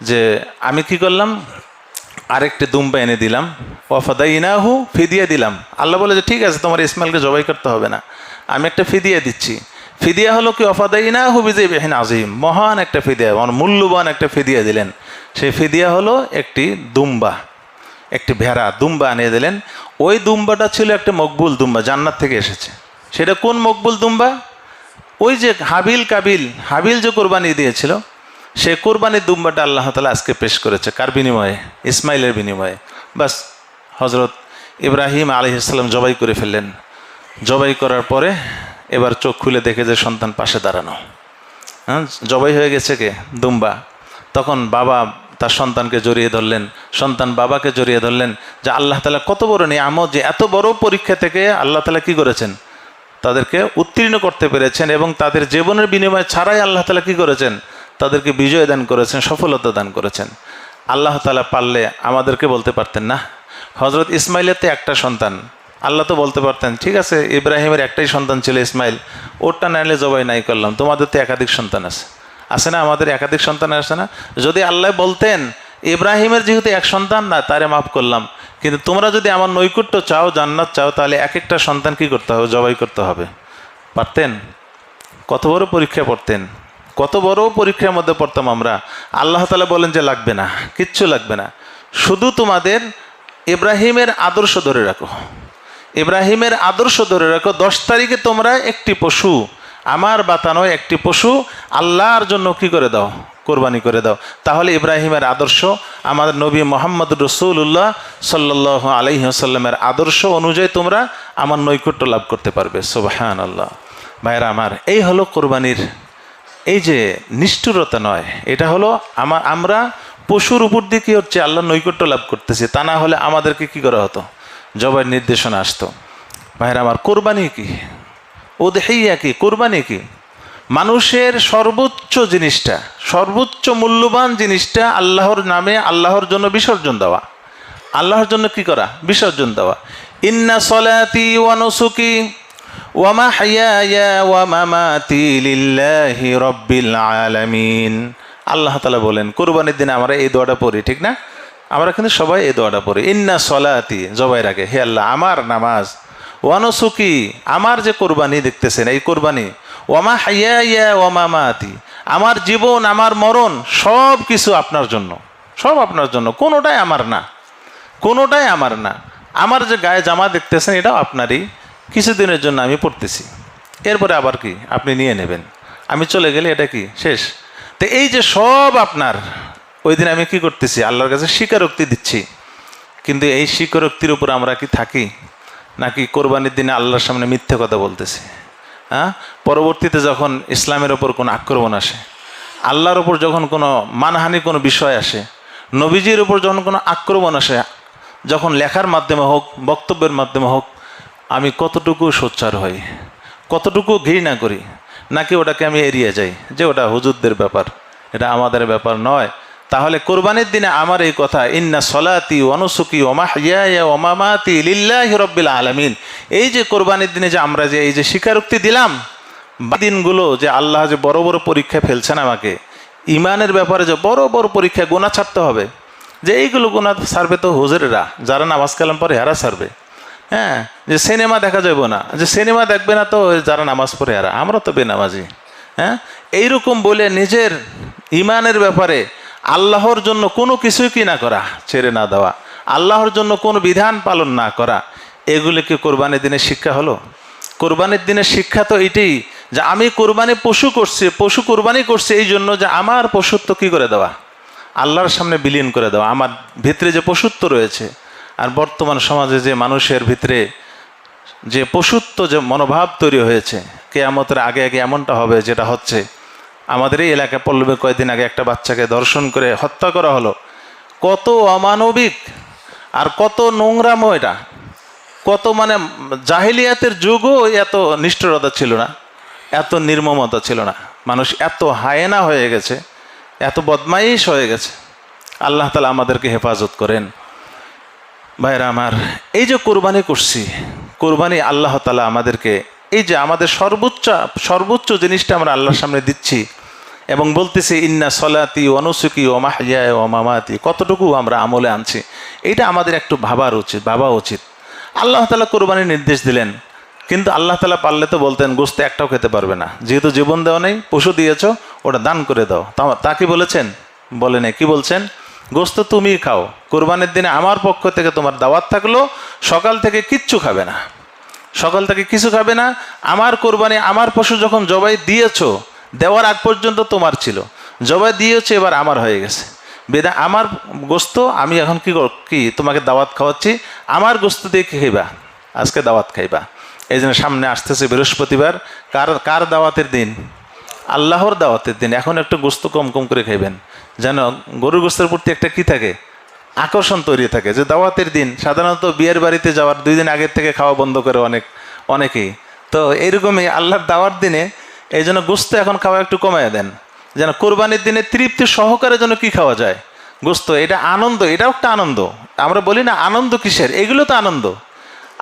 যে আমি কি করলাম, আরেকটি দুম্বা এনে দিলাম, ওয়াফাদাইনাহু, ফিদিয়া দিলাম। আল্লাহ বলে যে ঠিক আছে, তোমার ইসমাইলকে জবাই করতে হবে না, আমি একটা ফিদিয়া দিচ্ছি। ফিদিয়া হলো কি, অফাদাইনাহু বিযিবহিন আযীম, মহান একটা ফিদিয়া, মূল্যবান একটা ফিদিয়া দিলেন। সেই ফিদিয়া হলো একটি দুম্বা, একটি ভেড়া দুম্বা আনিয়ে দিলেন। ওই দুম্বাটা ছিল একটা মকবুল দুম্বা, জান্নাত থেকে এসেছে। সেটা কোন মকবুল দুম্বা? ওই যে হাবিল যে কোরবানি দিয়েছিল, সে কোরবানির দুম্বাটা আল্লাহ তাআলা আজকে পেশ করেছে। কার বিনিময়ে? ইসমাইলের বিনিময়ে। বাস, হজরত ইব্রাহিম আলাইহিস সালাম জবাই করে ফেললেন। জবাই করার পরে এবার চোখ খুলে দেখে যে সন্তান পাশে দাঁড়ানো। হ্যাঁ, জবাই হয়ে গেছে কে? দুম্বা। তখন বাবা তার সন্তানকে জড়িয়ে ধরলেন, সন্তান বাবাকে জড়িয়ে ধরলেন, যে আল্লাহ তাআলা কত বড় নিয়ামত, যে এত বড় পরীক্ষা থেকে আল্লাহ তাআলা কি করেছেন, তাদেরকে উত্তীর্ণ করতে পেরেছেন, এবং তাদের জীবনের বিনিময় ছাড়াই আল্লাহ তাআলা কি করেছেন, তাদেরকে বিজয় দান করেছেন, সফলতা দান করেছেন। আল্লাহ তাআলা পারলে আমাদেরকে বলতে পারতেন না? হজরত ইসমাইলের তো একটা সন্তান, আল্লাহ তো বলতে পারতেন, ঠিক আছে ইব্রাহিমের একটাই সন্তান ছিল ইসমাইল, ওরটা নাইলে জবাই নাই করলাম, তোমাদের তো একাধিক সন্তান আছে না? আমাদের একাধিক সন্তান আছে না? যদি আল্লাহ বলতেন ইব্রাহিমের যেহেতু এক সন্তান না, তারে মাফ করলাম, কিন্তু তোমরা যদি আমার নৈকট্য চাও, জান্নাত চাও, তাহলে এক একটা সন্তান কি করতে হবে? জবাই করতে হবে। পারতেন? কত বড় পরীক্ষা পড়তেন, কত বড় পরীক্ষার মধ্যে পড়তাম আমরা। আল্লাহ তাআলা বলেন যে লাগবে না, কিচ্ছু লাগবে না, শুধু তোমাদের ইব্রাহিমের আদর্শ ধরে রাখো, ইব্রাহিমের আদর্শ ধরে রাখো। 10 তারিখে তোমরা একটি পশু, আমার বাতানো একটি পশু আল্লাহর জন্য কি করে দাও? কোরবানি করে দাও। তাহলে ইব্রাহিমের আদর্শ, আমাদের নবী মুহাম্মদ রাসূলুল্লাহ সাল্লাল্লাহু আলাইহি ওয়াসাল্লামের আদর্শ অনুযায়ী তোমরা আমার নৈকট্য লাভ করতে পারবে। সুবহানাল্লাহ। ভাইরা আমার, এই হলো কোরবানির এই যে নিষ্ঠুরতা নয়, এটা হলো আমরা পশুর উপর দিয়ে কি হচ্ছে, আল্লাহর নৈকট্য লাভ করতেছি। তা না হলে আমাদেরকে কি করা হতো? জবাইয়ের নির্দেশনা আসতো। ভাইরা আমার, কোরবানি কি, উদহিয়া কি, কোরবানি কি? মানুষের সর্বোচ্চ জিনিসটা, সর্বোচ্চ মূল্যবান জিনিসটা আল্লাহর নামে, আল্লাহর জন্য বিসর্জন দেওয়া। আল্লাহর জন্য কি করা? বিসর্জন দেওয়া। ইন্না সলাতি ওয়া নুসুকি ওয়া মাহইয়ায়া ওয়া মামাতি লিল্লাহি রাব্বিল আলামিন। আল্লাহ তাআলা বলেন, কোরবানির দিনে আমরা এই দোয়াটা পড়ি, ঠিক না? আমরা কিন্তু সবাই এই দোয়াটা পড়ি, ইন্না সলাতি, জবাইয়ের আগে, হে আল্লাহ আমার নামাজ, ওয়া নুসুকি, আমার যে কোরবানি দেখতেছেন এই কোরবানি, ওয়া মাহইয়ায়া ওয়া মামাতি, আমার জীবন আমার মরণ সব কিছু আপনার জন্য, সব আপনার জন্য, কোনোটাই আমার না, কোনোটাই আমার না। আমার যে গায়ে জামা দেখতেছেন এটাও আপনারই, কিছুদিনের জন্য আমি পড়তেছি, এরপরে আবার কি আপনি নিয়ে নেবেন, আমি চলে গেলে এটা কি শেষ? তো এই যে সব আপনার, ওই দিন আমি কি করতেছি? আল্লাহর কাছে স্বীকারোক্তি দিচ্ছি। কিন্তু এই স্বীকারোক্তির উপর আমরা কি থাকি, নাকি কোরবানির দিনে আল্লাহর সামনে মিথ্যে কথা বলতেছি? হ্যাঁ, পরবর্তীতে যখন ইসলামের ওপর কোনো আক্রমণ আসে, আল্লাহর ওপর যখন কোনো মানহানির কোনো বিষয় আসে, নবীজির ওপর যখন কোনো আক্রমণ আসে, যখন লেখার মাধ্যমে হোক, বক্তব্যের মাধ্যমে হোক, আমি কতটুকু সোচ্চার হই, কতটুকু ঘৃণা করি, নাকি ওটাকে আমি এড়িয়ে যাই যে ওটা হুজুরদের ব্যাপার, এটা আমাদের ব্যাপার নয়। তাহলে কোরবানির দিনে আমার এই কথা, ইন্না সলাতি ওয়া নুসুকি ওয়া মাহইয়ায়া ওয়া মামাতি লিল্লাহি রাব্বিল আলামিন, এই যে কোরবানির দিনে যে আমরা যে এই যে স্বীকারোক্তি দিলাম, দিনগুলো যে আল্লাহ যে বড় বড় পরীক্ষা ফেলছেন আমাকে, ইমানের ব্যাপারে যে বড় বড় পরীক্ষা, গোনা ছাড়তে হবে, যে এইগুলো গোনা ছাড়বে তো হুজুরেরা, যারা নামাজ কালাম পরে এরা ছাড়বে। হ্যাঁ, যে সিনেমা দেখা যাবে না, যে সিনেমা দেখবে না তো যারা নামাজ পড়ে এরা, আমরা তো বেনামাজি। হ্যাঁ, এইরকম বলে নিজের ইমানের ব্যাপারে আল্লাহর জন্য কোনো কিছুই কি না করা, ছেড়ে না দেওয়া, আল্লাহর জন্য কোনো বিধান পালন না করা, এগুলি কি কোরবানির দিনের শিক্ষা হলো? কোরবানির দিনের শিক্ষা তো এটাই যে আমি কোরবানি পশু কোরবানি করছি এই জন্য যে আমার পশুত্ব কি করে দেওয়া, আল্লাহর সামনে বিলীন করে দেওয়া, আমার ভিতরে যে পশুত্ব রয়েছে। আর বর্তমান সমাজে যে মানুষের ভিতরে যে পশুত্ব যে মনোভাব তৈরি হয়েছে, কিয়ামতের আগে আগে এমনটা হবে যেটা হচ্ছে। আমাদের এই এলাকায় পল্লবে কয়েকদিন আগে একটা বাচ্চাকে ধর্ষণ করে হত্যা করা হলো। কত অমানবিক আর কত নোংরামো এটা, কত মানে জাহিলিয়াতের যুগও এত নিষ্ঠুরতা ছিল না, এত নির্মমতা ছিল না, মানুষ এত হায়েনা হয়ে গেছে, এত বদমাইশ হয়ে গেছে। আল্লাহ তাআলা আমাদেরকে হেফাজত করেন। ভাইরা আমার, এই যে কোরবানি করছি, কোরবানি আল্লাহ তাআলা আমাদেরকে এই যে আমাদের সর্বোচ্চ জিনিসটা আমরা আল্লাহর সামনে দিচ্ছি এবং বলতেছি ইন্না সলাতি ওয়া নুসুকি ওয়া মাহইয়ায়া ওয়া মামাতি, কতটুকু আমরা আমলে আনছি, এটা আমাদের একটু ভাবা উচিত। আল্লাহ তাআলা কোরবানির নির্দেশ দিলেন, কিন্তু আল্লাহ তাআলা পারলে তো বলতেন গোস্ত একটাও খেতে পারবে না, যেহেতু জীবন দেওয়া নেই, পশু দিয়েছো, ওটা দান করে দাও। তা কি বলেছেন? বলে নেই। কি বলছেন? গোস্ত তুমি খাও, কোরবানির দিনে আমার পক্ষ থেকে তোমার দাওয়াত থাকলো, সকাল থেকে কিচ্ছু খাবে না, সকাল থেকে কিছু খাবে না। আমার কোরবানি, আমার পশু যখন জবাই দিয়েছো, দেওয়ার আগ পর্যন্ত তোমার ছিল, জবাই দিয়েছো, এবার আমার হয়ে গেছে, বেদা আমার গোস্ত আমি এখন কি তোমাকে দাওয়াত খাওয়াচ্ছি, আমার গোস্ত দিয়ে খাইবা, আজকে দাওয়াত খাইবা। এই জন্য সামনে আসতেছে বৃহস্পতিবার, কার দাওয়াতের দিন? আল্লাহর দাওয়াতের দিন। এখন একটু গোস্ত কম কম করে খাইবেন, যেন গরুর গোস্তের প্রতি একটা কি থাকে, আকর্ষণ তৈরি থাকে। যে দাওয়াতের দিন সাধারণত বিয়ের বাড়িতে যাওয়ার 2 দিন আগের থেকে খাওয়া বন্ধ করে অনেকেই। তো এইরকমই আল্লাহর দাওয়ার দিনে এই জন্য গোস্ত এখন খাওয়া একটু কমায় দেন, যেন কোরবানির দিনে তৃপ্তি সহকারে যেন কি খাওয়া যায়, গোস্ত। এটা আনন্দ, এটাও একটা আনন্দ। আমরা বলি না আনন্দ কিসের, এগুলো তো আনন্দ।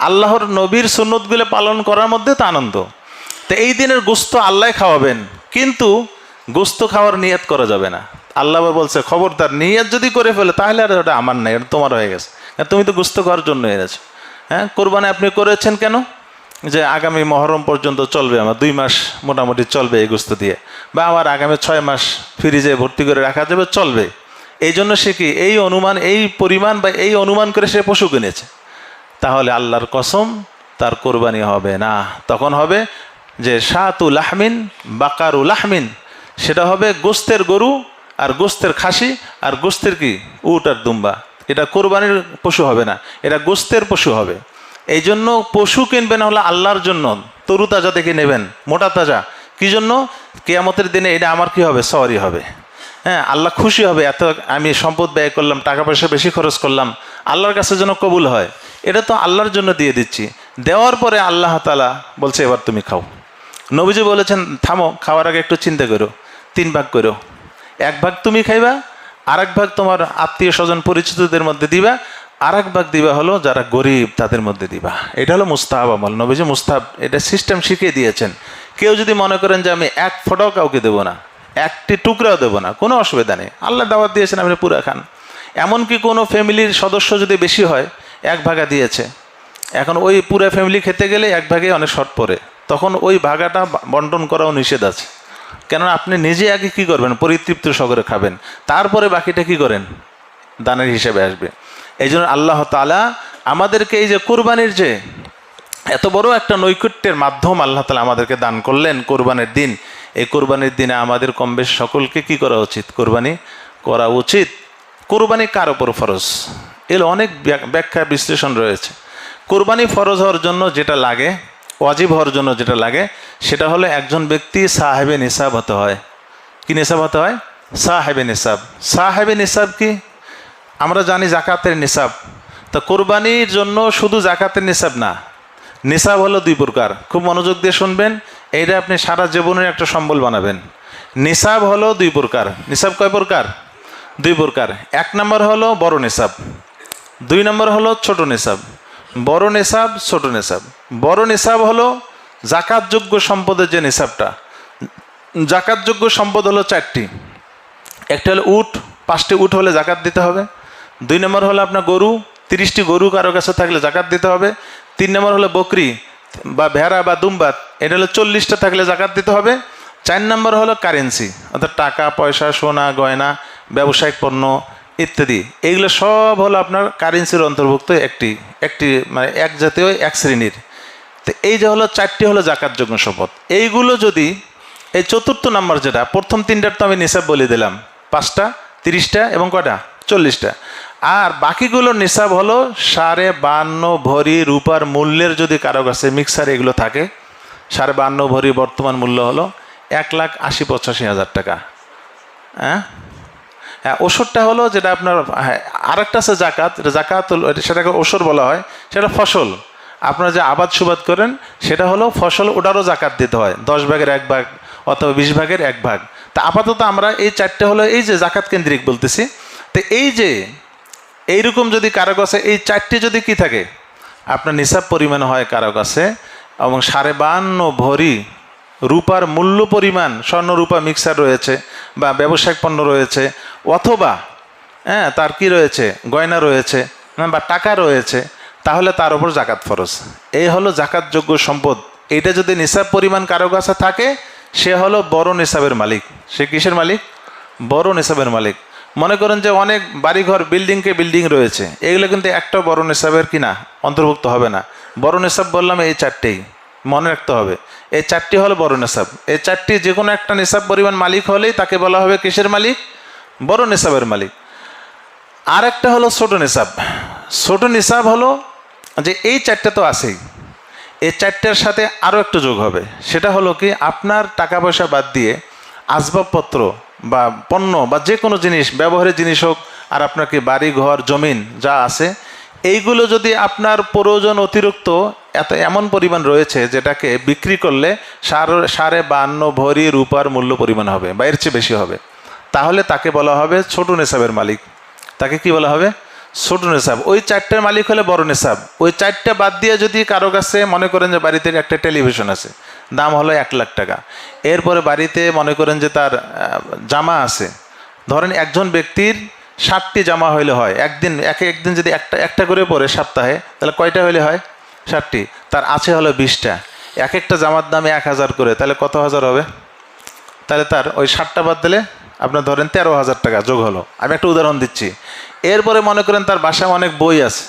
আল্লাহর নবীর সুন্নতগুলো পালন করার মধ্যে তো আনন্দ। তো এই দিনের গোস্ত আল্লাহ খাওয়াবেন, কিন্তু গোস্ত খাওয়ার নিয়ত করা যাবে না। আল্লাহ বলছে খবরদার, নিয়ত যদি করে ফেলে তাহলে আর ওটা আমার নাই, এটা তোমার হয়ে গেছে, তুমি তো গোস্ত খাওয়ার জন্য এনেছো। হ্যাঁ, কোরবানি আপনি করেছেন কেন? যে আগামী মহরম পর্যন্ত চলবে, আমার 2 মাস মোটামুটি চলবে এই গোস্ত দিয়ে, বা আমার আগামী 6 মাস ফ্রিজে ভর্তি করে রাখা যাবে, চলবে। এই জন্য সে কি এই অনুমান, এই পরিমাণ বা এই অনুমান করে সে পশু কিনেছে। তাহলে আল্লাহর কসম, তার কোরবানি হবে না। তখন হবে যে শাতুল আহমিন বাকারুল আহমিন, সেটা হবে গোস্তের গরু আর গোস্তের খাসি আর গোস্তের কি উট আর দুম্বা। এটা কোরবানির পশু হবে না, এটা গোস্তের পশু হবে। এই জন্য পশু কিনবেন হলো আল্লাহর জন্য, তরু তাজা দেখে নেবেন, মোটা তাজা। কি জন্য? কিয়ামতের দিনে এটা আমার কি হবে, সওয়ারি হবে। হ্যাঁ, আল্লাহ খুশি হবে, এত আমি সম্পদ ব্যয় করলাম, টাকা পয়সা বেশি খরচ করলাম, আল্লাহর কাছে যেন কবুল হয়। এটা তো আল্লাহর জন্য দিয়ে দিচ্ছি। দেওয়ার পরে আল্লাহ তাআলা বলছে এবার তুমি খাও। নবীজি বলেছেন থামো, খাওয়ার আগে একটু চিন্তা করো, 3 ভাগ করো, 1 ভাগ তুমি খাইবা, আর 1 ভাগ তোমার আত্মীয় স্বজন পরিচিতদের মধ্যে দিবা, আর 1 ভাগ দিবা হলো যারা গরিব তাদের মধ্যে দিবা। এটা হলো মুস্তাহাব আমল। নবীজি মুস্তাহাব এটা সিস্টেম শিখিয়ে দিয়েছেন। কেউ যদি মনে করেন যে আমি 1 ফোঁটাও কাউকে দেবো না, 1টি টুকরাও দেবো না, কোনো অসুবিধা নেই, আল্লাহ দাওয়াত দিয়েছেন, আপনি পুরা খান। এমনকি কোনো ফ্যামিলির সদস্য যদি বেশি হয়, 1 ভাগা দিয়েছে, এখন ওই পুরা ফ্যামিলি খেতে গেলে 1 ভাগে অনেক শর্ট পড়ে, তখন ওই ভাগাটা বন্টন করাও নিষেধ আছে। কেননা আপনি নিজে আগে কি করবেন, পরিতৃপ্ত সহকারে খাবেন, তারপরে বাকিটা কি করেন, দানের হিসেবে আসবে। এই জন্য আল্লাহ তাআলা আমাদেরকে এই যে কোরবানির যে এত বড় একটা নৈকট্যের মাধ্যম আল্লাহ তাআলা আমাদেরকে দান করলেন কোরবানির দিন। এই কোরবানির দিনে আমাদের কম বেশ সকলকে কি করা উচিত, কোরবানি করা উচিত। কোরবানি কার ওপর ফরজ, এর অনেক ব্যাখ্যা বিশ্লেষণ রয়েছে। কোরবানি ফরজ হওয়ার জন্য যেটা লাগে, ওয়াজিব হওয়ার জন্য যেটা লাগে, সেটা হলো একজন ব্যক্তি সাহেবে নিসাব হতে হয়। কি নিসাব হতে হয়? সাহেবে নিসাব। সাহেবে নিসাব কি? আমরা জানি জাকাতের নিসাব। তো কোরবানির জন্য শুধু জাকাতের নিসাব না, নিসাব হলো 2 প্রকার। খুব মনোযোগ দিয়ে শুনবেন, এইটা আপনি সারা জীবনের একটা সম্বল বানাবেন। নিসাব হলো 2 প্রকার। নিসাব কয় প্রকার? 2 প্রকার। 1 নম্বর হলো বড় নিসাব, 2 নম্বর হলো ছোট নিসাব। বড় নিসাব, ছোট নিসাব। বড় নিসাব হলো জাকাতযোগ্য সম্পদের যে নিসাবটা। জাকাতযোগ্য সম্পদ হলো 4টি। একটা হলো উট, 5টি উট হলে জাকাত দিতে হবে। 2 নম্বর হলো আপনার গরু, 30টি গরু কারো কাছে থাকলে জাকাত দিতে হবে। 3 নম্বর হলো বকরি বা ভেড়া বা দুম্বা, এটা হলো 40টা থাকলে জাকাত দিতে হবে। 4 নম্বর হলো কারেন্সি, অর্থাৎ টাকা পয়সা, সোনা গয়না, ব্যবসায়িক পণ্য ইত্যাদি। এইগুলো সব হলো আপনার কারেন্সির অন্তর্ভুক্ত একটি মানে এক জাতীয়, এক শ্রেণীর। তো এই যে হলো 4টি হলো জাকাতযোগ্য সম্পদ। এইগুলো যদি এই 4র্থ নাম্বার যেটা, প্রথম 3টার তো আমি নিসাব বলে দিলাম, 5টা, 30টা এবং কটা, 40টা। আর বাকিগুলোর নিসাব হলো 52.5 ভরি রূপার মূল্যের যদি কারো কাছে মিক্সার এগুলো থাকে, 52.5 ভরি বর্তমান মূল্য হলো 1,80,85,000 টাকা। হ্যাঁ, ওষরটা হলো যেটা আপনার, আরেকটা আছে জাকাত, এটা জাকাত, সেটাকে ওষর বলা হয়, সেটা ফসল। আপনারা যে আবাদ সুবাদ করেন সেটা হলো ফসল, ওটারও জাকাত দিতে হয়, 10 ভাগের 1 ভাগ অথবা 20 ভাগের 1 ভাগ। তা আপাতত আমরা এই 4টে হলো এই যে জাকাত কেন্দ্রিক বলতেছি। তো এই যে এইরকম যদি কারো কাছে এই 4টি যদি কি থাকে, আপনার নিসাব পরিমাণ হয় কারো কাছে, এবং 52.5 ভরি রূপার মূল্য পরিমাণ স্বর্ণ রূপা মিক্সার রয়েছে বা ব্যবসায়িক পণ্য রয়েছে, অথবা তার কি রয়েছে, গয়না রয়েছে বা টাকা রয়েছে, তাহলে তার উপর জাকাত ফরজ। এই হলো জাকাতযোগ্য সম্পদ। এইটা যদি নিসাব পরিমাণ কারো কাছে থাকে, সে হলো বড় নিসাবের মালিক। সে কিসের মালিক? বড় নিসাবের মালিক। মনে করেন যে অনেক বাড়িঘর, বিল্ডিং রয়েছে, এগুলো কিন্তু একটা বড় নিসাবের কিনা অন্তর্ভুক্ত হবে না। বড় নিসাব বললাম এই চারটেই, মনে রাখতে হবে। এই চারটি হলো বড় নিসাব। এই চারটি যে কোনো একটা নিসাব পরিমাণ মালিক হলেই তাকে বলা হবে কিসের মালিক? বড় নিসাবের মালিক। আর একটা হলো ছোট নিসাব। ছোট নিসাব হলো যে এই চারটে তো আছেই, এই চারটার সাথে আরও একটু যোগ হবে। সেটা হলো কি, আপনার টাকা পয়সা বাদ দিয়ে আসবাবপত্র বা পণ্য বা যে কোনো জিনিস, ব্যবহারের জিনিস হোক, আর আপনার কি বাড়ি ঘর জমিন যা আছে, এইগুলো যদি আপনার প্রয়োজন অতিরিক্ত এমন পরিমাণ রয়েছে যেটাকে বিক্রি করলে 52.5 ভরি রূপার মূল্য পরিমাণ হবে বা এর চেয়ে বেশি হবে, তাহলে তাকে বলা হবে ছোট নিসাবের মালিক। তাকে কি বলা হবে? ছোট নিসাব। ওই চারটার মালিক হলে বড় নিসাব। ওই চারটা বাদ দিয়ে যদি কারো কাছে, মনে করেন যে বাড়িতে একটা টেলিভিশন আছে, দাম হলো 1 লাখ টাকা। এরপরে বাড়িতে মনে করেন যে তার জামা আছে, ধরেন একজন ব্যক্তির 60টি জামা হইলে হয়, একদিন যদি একটা করে পরে সপ্তাহে, তাহলে কয়টা হইলে হয়? 60টি। তার আছে হলো 20টা, এক একটা জামার দামে 1000 করে, তাহলে কত হাজার হবে? তাহলে তার ওই 60টা বাদ দিলে আপনার ধরেন 13,000 টাকা যোগ হলো। আমি একটা উদাহরণ দিচ্ছি। এরপরে মনে করেন তার বাসায় অনেক বই আছে,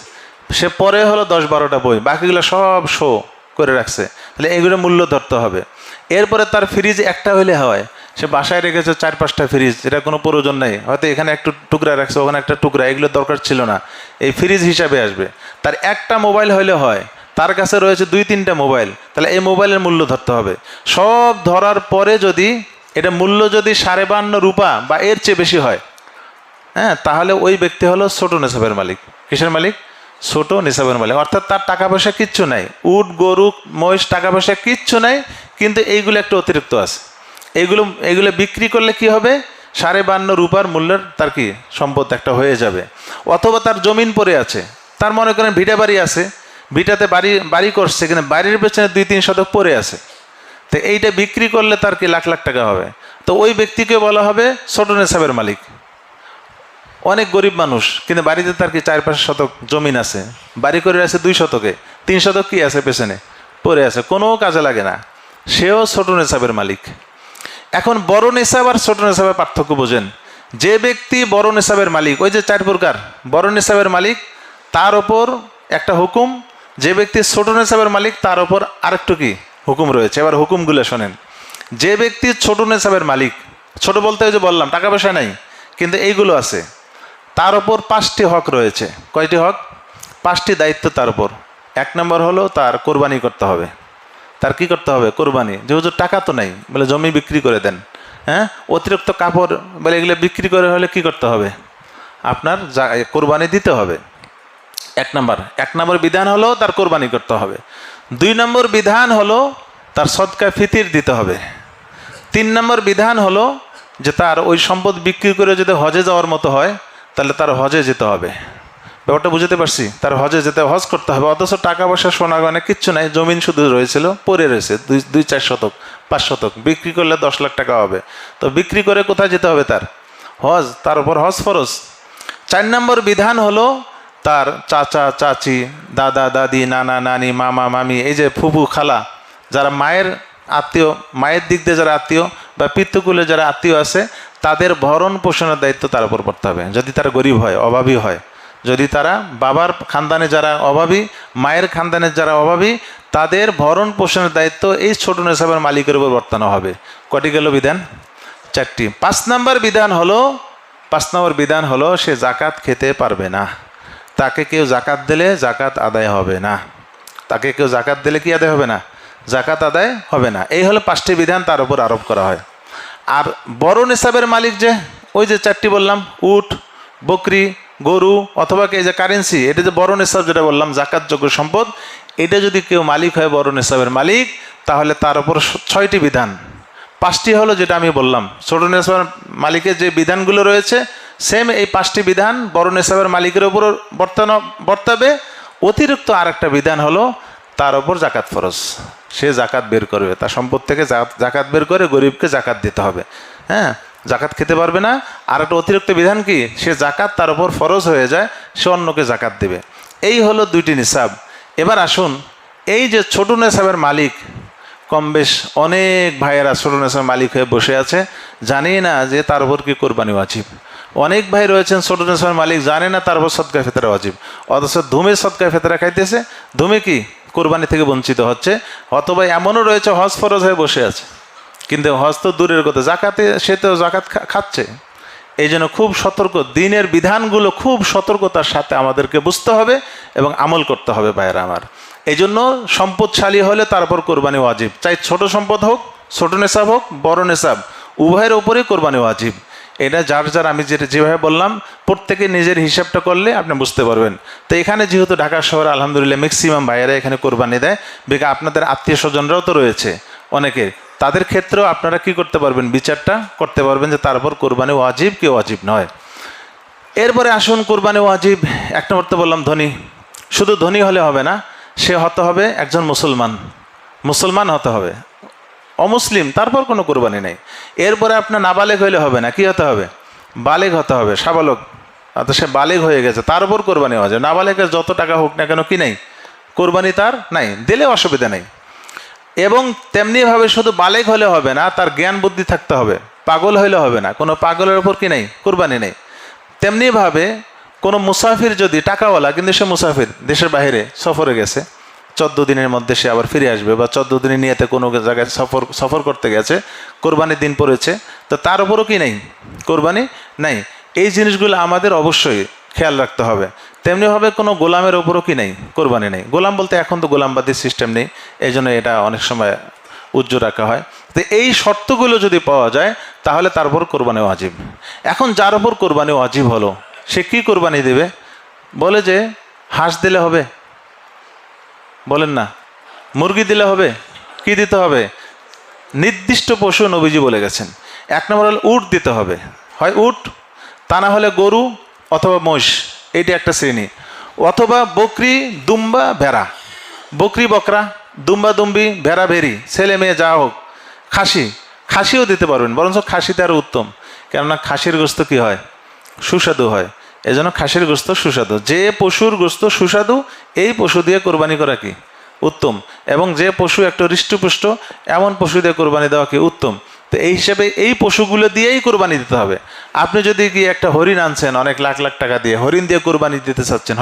সে পরে হলো 10-12টা বই, বাকিগুলো সব শো করে রাখছে, তাহলে এগুলো মূল্য ধরতে হবে। এরপরে তার ফ্রিজ একটা হইলে হয়, সে বাসায় রেখেছে 4-5টা ফ্রিজ, এটা কোনো প্রয়োজন নেই, হয়তো এখানে একটু টুকরা রাখছে, ওখানে একটা টুকরা, এগুলো দরকার ছিল না, এই ফ্রিজ হিসাবে আসবে। তার একটা মোবাইল হইলে হয়, তার কাছে রয়েছে 2-3টা মোবাইল, তাহলে এই মোবাইলের মূল্য ধরতে হবে। সব ধরার পরে যদি এটা মূল্য যদি 52.5 রূপা বা এর চেয়ে বেশি হয়, হ্যাঁ, তাহলে ওই ব্যক্তি হলো ছোট নিসাবের মালিক। কিসের মালিক? ছোট নিসাবের মালিক। অর্থাৎ তার টাকা পয়সা কিচ্ছু নাই, উট গরু মহিষ টাকা পয়সা কিচ্ছু নাই, কিন্তু এইগুলো একটু অতিরিক্ত আছে। এগুলো বিক্রি করলে কি হবে? 52.5 রূপার মূল্যের তার কি সম্পদ একটা হয়ে যাবে। অথবা তার জমিন পড়ে আছে, তার মনে করেন ভিটা বাড়ি আছে, ভিটাতে বাড়ি করছে, কিন্তু বাড়ির পেছনে 2-3 শতক পড়ে আছে, তো এইটা বিক্রি করলে তার কি লাখ লাখ টাকা হবে, তো ওই ব্যক্তিকে বলা হবে ছোট নিসাবের মালিক। অনেক গরিব মানুষ, কিন্তু বাড়িতে তার কি 4-5 শতক জমিন আছে, বাড়ি করে আছে 2 শতকে, 3 শতক কি আছে পেছনে পড়ে আছে, কোনো কাজে লাগে না, সেও ছোট নিসাবের মালিক। এখন বড় নিসাব আর ছোট নিসাবের পার্থক্য বোঝেন। যে ব্যক্তি বড় নিসাবের মালিক, ওই যে 4 প্রকার বড় নিসাবের মালিক, তার ওপর একটা হুকুম। যে ব্যক্তি ছোট নিসাবের মালিক, তার ওপর আরেকটু কি হুকুম রয়েছে। এবার হুকুমগুলো শোনেন। যে ব্যক্তি ছোট নিসাবের মালিক, ছোট বলতে ওই যে বললাম টাকা পয়সা নাই, কিন্তু এইগুলো আছে, তার ওপর 5টি হক রয়েছে। কয়টি হক? 5টি দায়িত্ব তার উপর। 1 নম্বর হলো তার কোরবানি করতে হবে। তার কি করতে হবে? কোরবানি। যেহেতু টাকা তো নাই, বলে জমি বিক্রি করে দেন, হ্যাঁ, অতিরিক্ত কাপড় বলে এগুলো বিক্রি করে হলে কি করতে হবে? আপনার কোরবানি দিতে হবে। 1 নম্বর বিধান হলো তার কোরবানি করতে হবে। 2 নম্বর বিধান হলো তার সদকা ফিতির দিতে হবে। 3 নম্বর বিধান হলো যে তার ওই সম্পদ বিক্রি করে যদি হজে যাওয়ার মতো হয়, তাহলে তার হজে যেতে হবে। ব্যাপারটা বুঝতে পারছি? তার হজে যেতে, হজ করতে হবে, অথচ টাকা পয়সা সোনা গয়না কিচ্ছু নাই, জমিন শুধু রয়েছিল, পড়ে রয়েছে 2-4 শতক 5 শতক, বিক্রি করলে 10 লাখ টাকা হবে, তো বিক্রি করে কোথায় যেতে হবে? তার হজ, তার উপর হজ ফরজ। 4 নম্বর বিধান হলো তার চাচা চাচি, দাদা দাদি, নানা নানি, মামা মামি, এই যে ফুফু খালা, যারা মায়ের আত্মীয়, মায়ের দিক দিয়ে যারা আত্মীয় বা পিতৃকুলে যারা আত্মীয় আছে, তাদের ভরণ পোষণের দায়িত্ব তার উপর পড়তে হবে, যদি তারা গরিব হয়, অভাবী হয়। যদি তারা বাবার খানদানে যারা অভাবী, মায়ের খানদানের যারা অভাবী, তাদের ভরণ পোষণের দায়িত্ব এই ছোট নিসাবের মালিকের উপর বর্তানো হবে। কটি গেল বিধান? 4টি। 5 নম্বর বিধান হলো সে জাকাত খেতে পারবে না। তাকে কেউ জাকাত দিলে জাকাত আদায় হবে না। তাকে কেউ জাকাত দিলে কি আদায় হবে না? জাকাত আদায় হবে না। এই হলো 5টি বিধান তার উপর আরোপ করা হয়। আর বড় নিসাবের মালিক যে ওই যে 4টি বললাম, উট বকরি গরু অথবা এই যে কারেন্সি, এটা যে বড় নিসাব যেটা বললাম জাকাতযোগ্য সম্পদ, এটা যদি কেউ মালিক হয় বড় নিসাবের মালিক, তাহলে তার উপর 6টি বিধান। 5টি হলো যেটা আমি বললাম, ছোট নিসাবের মালিকের যে বিধানগুলো রয়েছে সেম এই 5টি বিধান বড় নিসাবের মালিকের উপর বর্তাবে। অতিরিক্ত আরেকটা বিধান হলো তার ওপর জাকাত ফরজ। সে জাকাত বের করবে, তার সম্পদ থেকে জাকাত বের করে গরিবকে জাকাত দিতে হবে। হ্যাঁ, জাকাত খেতে পারবে না। আর একটা অতিরিক্ত বিধান কি? সে জাকাত তার উপর ফরজ হয়ে যায়, সে অন্যকে জাকাত দেবে। এই হলো দুইটি নিসাব। এবার আসুন, এই যে ছোট নিসাবের মালিক কম বেশ অনেক ভাইয়েরা ছোট নিসাবের মালিক হয়ে বসে আছে, জানি না যে তার উপর কি কোরবানি ওয়াজিব। অনেক ভাই রয়েছেন ছোট নিসাবের মালিক, জানে না তার উপর সদকা ফিতরা ওয়াজিব, অথচ ধুমে সদকা ফিতরা খাইতেছে, ধুমে কি কোরবানি থেকে বঞ্চিত হচ্ছে। অথবা এমনও রয়েছে হজ ফরজ হয়ে বসে আছে, কিন্তু হজ তো দূরের কথা, জাকাতে সে তো জাকাত খাচ্ছে। এই জন্য খুব সতর্ক, দিনের বিধানগুলো খুব সতর্কতার সাথে আমাদেরকে বুঝতে হবে এবং আমল করতে হবে ভাইয়েরা আমার। এই জন্য সম্পদশালী হলে তারপর কোরবানি ওয়াজিব, চাই ছোট সম্পদ হোক, ছোট নেশাব হোক, বড় নেশাব, উভয়ের ওপরেই কোরবানি ওয়াজিব। এটা যার যার আমি যেভাবে বললাম প্রত্যেকে নিজের হিসাবটা করলে আপনি বুঝতে পারবেন। তো এখানে যেহেতু ঢাকা শহরে আলহামদুলিল্লাহ ম্যাক্সিমাম ভাইয়েরা এখানে কোরবানি দেয়, বেকা আপনাদের আত্মীয় স্বজনরাও তো রয়েছে অনেকে, তাদের ক্ষেত্রেও আপনারা কি করতে পারবেন, বিচারটা করতে পারবেন যে তারপর কোরবানি ওয়াজিব কি ওয়াজিব নয়। এরপরে আসুন কোরবানি ওয়াজিব, এক নম্বর তো বললাম ধনী। শুধু ধনী হলে হবে না, সে হতে হবে একজন মুসলমান হতে হবে। অমুসলিম তারপর কোনো কোরবানি নেই। এরপরে আপনার নাবালেগ হইলে হবে না, কি হতে হবে, বালেগ হতে হবে, সাবালক, অর্থাৎ সে বালেগ হয়ে গেছে, তার উপর কোরবানি ওয়াজিব। নাবালেগের যত টাকা হোক না কেন কি নেই, কোরবানি তার নাই, দিলে অসুবিধা নেই। এবং তেমনিভাবে শুধু বালেগ হলে হবে না, তার জ্ঞান বুদ্ধি থাকতে হবে। পাগল হইলে হবে না, কোনো পাগলের ওপর কি নেই, কোরবানি নেই। তেমনিভাবে কোনো মুসাফির যদি টাকাওয়ালা, কিন্তু সে মুসাফির দেশের বাইরে সফরে গেছে, 14 দিনের মধ্যে সে আবার ফিরে আসবে, বা 14 দিনের নিয়েতে কোনো জায়গায় সফর করতে গেছে, কোরবানির দিন পড়েছে, তো তার উপরও কি নেই, কোরবানি নাই। এই জিনিসগুলো আমাদের অবশ্যই খেয়াল রাখতে হবে। তেমনিভাবে কোনো গোলামের ওপরও কি নেই, কোরবানি নেই। গোলাম বলতে এখন তো গোলামবাদীর সিস্টেম নেই, এই জন্য এটা অনেক সময় উজ্জ্বল রাখা হয়। তো এই শর্তগুলো যদি পাওয়া যায় তাহলে তার উপর কোরবানি ওয়াজিব। এখন যার উপর কোরবানি ওয়াজিব হলো, সে কি কোরবানি দেবে? বলে যে হাঁস দিলে হবে, বলেন না, মুরগি দিলে হবে, কি দিতে হবে? নির্দিষ্ট পশু নবীজি বলে গেছেন। এক নম্বর হলো উট দিতে হবে, হয় উট, তা না হলে গরু অথবা মহিষ, এইটা একটা শ্রেণী, অথবা বকরি, দুম্বা, ভেড়া। বকরি বকরা, দুম্বা দুম্বি, ভেড়া ভেড়ি, ছেলে মেয়ে যা হোক, খাসিও দিতে পারবেন, বরঞ্চ খাসিতে আরও উত্তম, কেননা খাসির গোস্ত কি হয়, সুস্বাদু হয়। এজন্য খাসির গোস্ত সুস্বাদু। যে পশুর গোস্ত সুস্বাদু এই পশু দিয়ে কোরবানি করা কি উত্তম, এবং যে পশু একটা হৃষ্টপুষ্ট এমন পশু দিয়ে কোরবানি দেওয়া কি উত্তম। তো এই হিসেবে এই পশুগুলো দিয়েই কোরবানি দিতে হবে। আপনি যদি গিয়ে একটা হরিণ আনছেন অনেক লাখ লাখ টাকা দিয়ে, হরিণ দিয়ে কোরবানি দিতে চাচ্ছেন,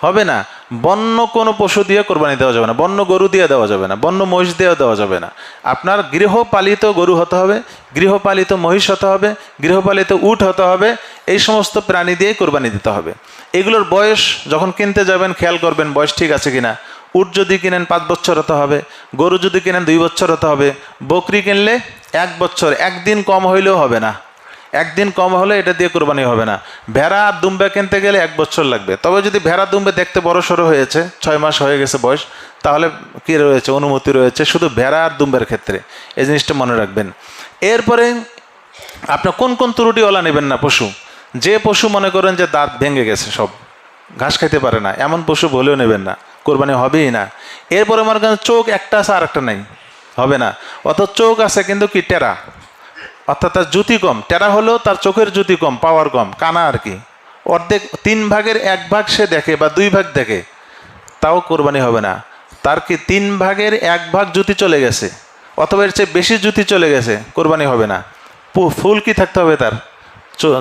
হবে না। বন্য কোনো পশু দিয়ে কোরবানি দেওয়া যাবে না, বন্য গরু দিয়ে দেওয়া যাবে না, বন্য মহিষ দিয়েও দেওয়া যাবে না। আপনার গৃহপালিত গরু হতে হবে, গৃহপালিত মহিষ হতে হবে, গৃহপালিত উট হতে হবে, এই সমস্ত প্রাণী দিয়ে কোরবানি দিতে হবে। এগুলোর বয়স যখন কিনতে যাবেন খেয়াল করবেন বয়স ঠিক আছে কিনা। উট যদি কিনেন 5 বছর হতে হবে, গরু যদি কিনেন 2 বছর হতে হবে, বকরি কিনলে 1 বছর, একদিন কম হইলেও হবে না, একদিন কম হলে এটা দিয়ে কোরবানি হবে না। ভেড়া আর দুম্বা কিনতে গেলে 1 বছর লাগবে। তবে যদি ভেড়া দুম্বে দেখতে বড় সড়ো হয়েছে, 6 মাস হয়ে গেছে বয়স, তাহলে কি রয়েছে, অনুমতি রয়েছে শুধু ভেড়া আর দুম্বের ক্ষেত্রে, এই জিনিসটা মনে রাখবেন। এরপরে আপনার কোন কোন ত্রুটিওয়ালা নেবেন না পশু, যে পশু মনে করেন যে দাঁত ভেঙে গেছে, সব ঘাস খাইতে পারে না, এমন পশু বলেও নেবেন না, কোরবানি হবেই না। এরপরে মনে করেন চোখ একটা আছে আর একটা নেই, হবে না। অত চোখ আছে কিন্তু কি টেরা, অর্থাৎ তার জ্যোতি কম, টেরা হলেও তার চোখের জ্যোতি কম, পাওয়ার কম, কানা আর কি, অর্ধেক 3 ভাগের 1 ভাগ সে দেখে বা 2 ভাগ দেখে, তাও কোরবানি হবে না। তার কি 3 ভাগের 1 ভাগ জ্যোতি চলে গেছে, অথবা এর চেয়ে বেশি জ্যোতি চলে গেছে, কোরবানি হবে না। ফুল কি থাকতে হবে তার,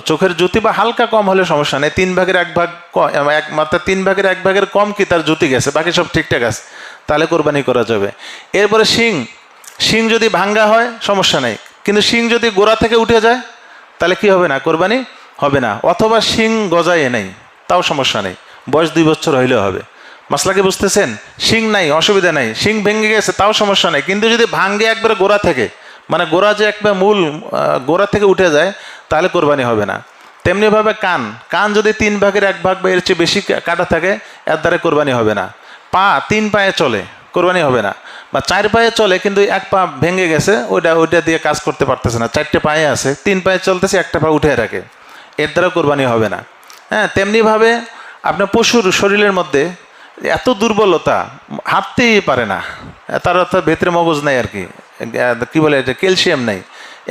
চোখের জ্যোতি বা হালকা কম হলে সমস্যা নেই। 3 ভাগের 1 ভাগ, মাত্র 3 ভাগের 1 ভাগের কম কি তার জ্যোতি গেছে, বাকি সব ঠিকঠাক আছে, তাহলে কোরবানি করা যাবে। এরপরে শিং যদি ভাঙ্গা হয় সমস্যা নেই, কিন্তু শিং যদি গোড়া থেকে উঠে যায় তাহলে কি হবে না, কোরবানি হবে না। অথবা শিং গজায় নেই, তাও সমস্যা নেই, বয়স 2 বছর হইলেও হবে। মাসলাকে বুঝতেছেন? শিং নাই অসুবিধা নাই, শিং ভেঙে গেছে তাও সমস্যা নেই, কিন্তু যদি ভাঙ্গে একবারে গোড়া থেকে, মানে গোড়া যে একবার মূল গোড়া থেকে উঠে যায়, তাহলে কোরবানি হবে না। তেমনিভাবে কান যদি 3 ভাগের 1 ভাগ বা এর চেয়ে বেশি কাটা থাকে, এর দ্বারা কোরবানি হবে না। পা 3 পায়ে চলে, কোরবানি হবে না। বা 4 পায়ে চলে কিন্তু 1 পা ভেঙে গেছে, ওইটা দিয়ে কাজ করতে পারতেছে না, 4টে পায়ে আছে, 3 পায়ে চলতেছে, 1টা পা উঠে রাখে, এর দ্বারা কোরবানি হবে না। হ্যাঁ, তেমনিভাবে আপনার পশুর শরীরের মধ্যে এত দুর্বলতা, হাঁটতেই পারে না, তার অর্থাৎ ভেতরে মগজ নাই আর কি, কী বলে এটা, ক্যালসিয়াম নাই,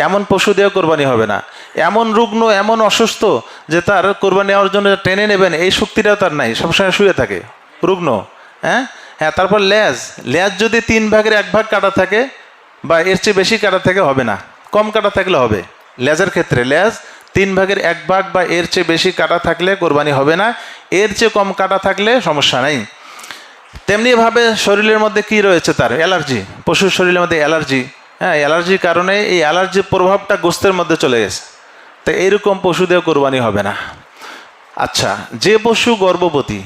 এমন পশু দিয়ে কোরবানি হবে না। এমন রুগ্ন, এমন অসুস্থ যে তার কোরবানি নেওয়ার জন্য টেনে নেবেন এই শক্তিটাও তার নাই, সবসময় শুয়ে থাকে, রুগ্ন। হ্যাঁ হ্যাঁ তারপর লেজ, লেজ যদি 3 ভাগের 1 ভাগ কাটা থাকে বা এর চেয়ে বেশি কাটা থাকে হবে না, কম কাটা থাকলে হবে। লেজের ক্ষেত্রে লেজ 3 ভাগের 1 ভাগ বা এর চেয়ে বেশি কাটা থাকলে কোরবানি হবে না, এর চেয়ে কম কাটা থাকলে সমস্যা নেই। তেমনিভাবে শরীরের মধ্যে কি রয়েছে, তার অ্যালার্জি, পশুর শরীরের মধ্যে অ্যালার্জি, হ্যাঁ অ্যালার্জির কারণে এই অ্যালার্জির প্রভাবটা গোস্তের মধ্যে চলে গেছে, তো এইরকম পশু দিয়ে কোরবানি হবে না। আচ্ছা, যে পশু গর্ভবতী,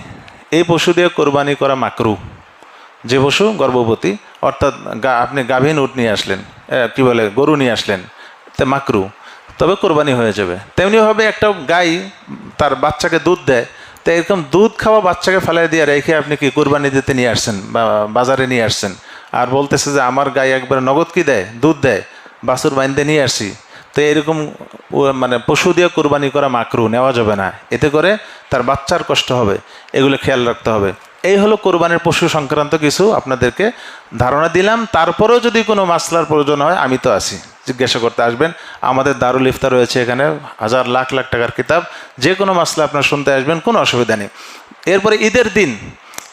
এই পশু দিয়ে কোরবানি করা মাকরু। যে পশু গর্ভবতী, অর্থাৎ আপনি গাভীন উট নিয়ে আসলেন, কি বলে গরু নিয়ে আসলেন, তে মাকরু, তবে কোরবানি হয়ে যাবে। তেমনিভাবে একটা গাই তার বাচ্চাকে দুধ দেয়, তো এরকম দুধ খাওয়া বাচ্চাকে ফেলাই দিয়ে রেখে আপনি কি কোরবানি দিতে নিয়ে আসছেন বা বাজারে নিয়ে আসছেন, আর বলতেছে যে আমার গাই একবার নগদ কি দেয়, দুধ দেয়, বাছুর বাইন্দে নিয়ে আসছি, তো এরকম মানে পশু দিয়ে কোরবানি করা মাকরু, নেওয়া যাবে না, এতে করে তার বাচ্চার কষ্ট হবে, এগুলো খেয়াল রাখতে হবে। এই হলো কোরবানির পশু সংক্রান্ত কিছু আপনাদেরকে ধারণা দিলাম। তারপরেও যদি কোনো মাসলার প্রয়োজন হয় আমি তো আছি, জিজ্ঞাসা করতে আসবেন। আমাদের দারুল ইফতার রয়েছে এখানে, হাজার লাখ লাখ টাকার কিতাব, যে কোনো মাসলা আপনার শুনতে আসবেন, কোনো অসুবিধা নেই। এরপরে ঈদের দিন,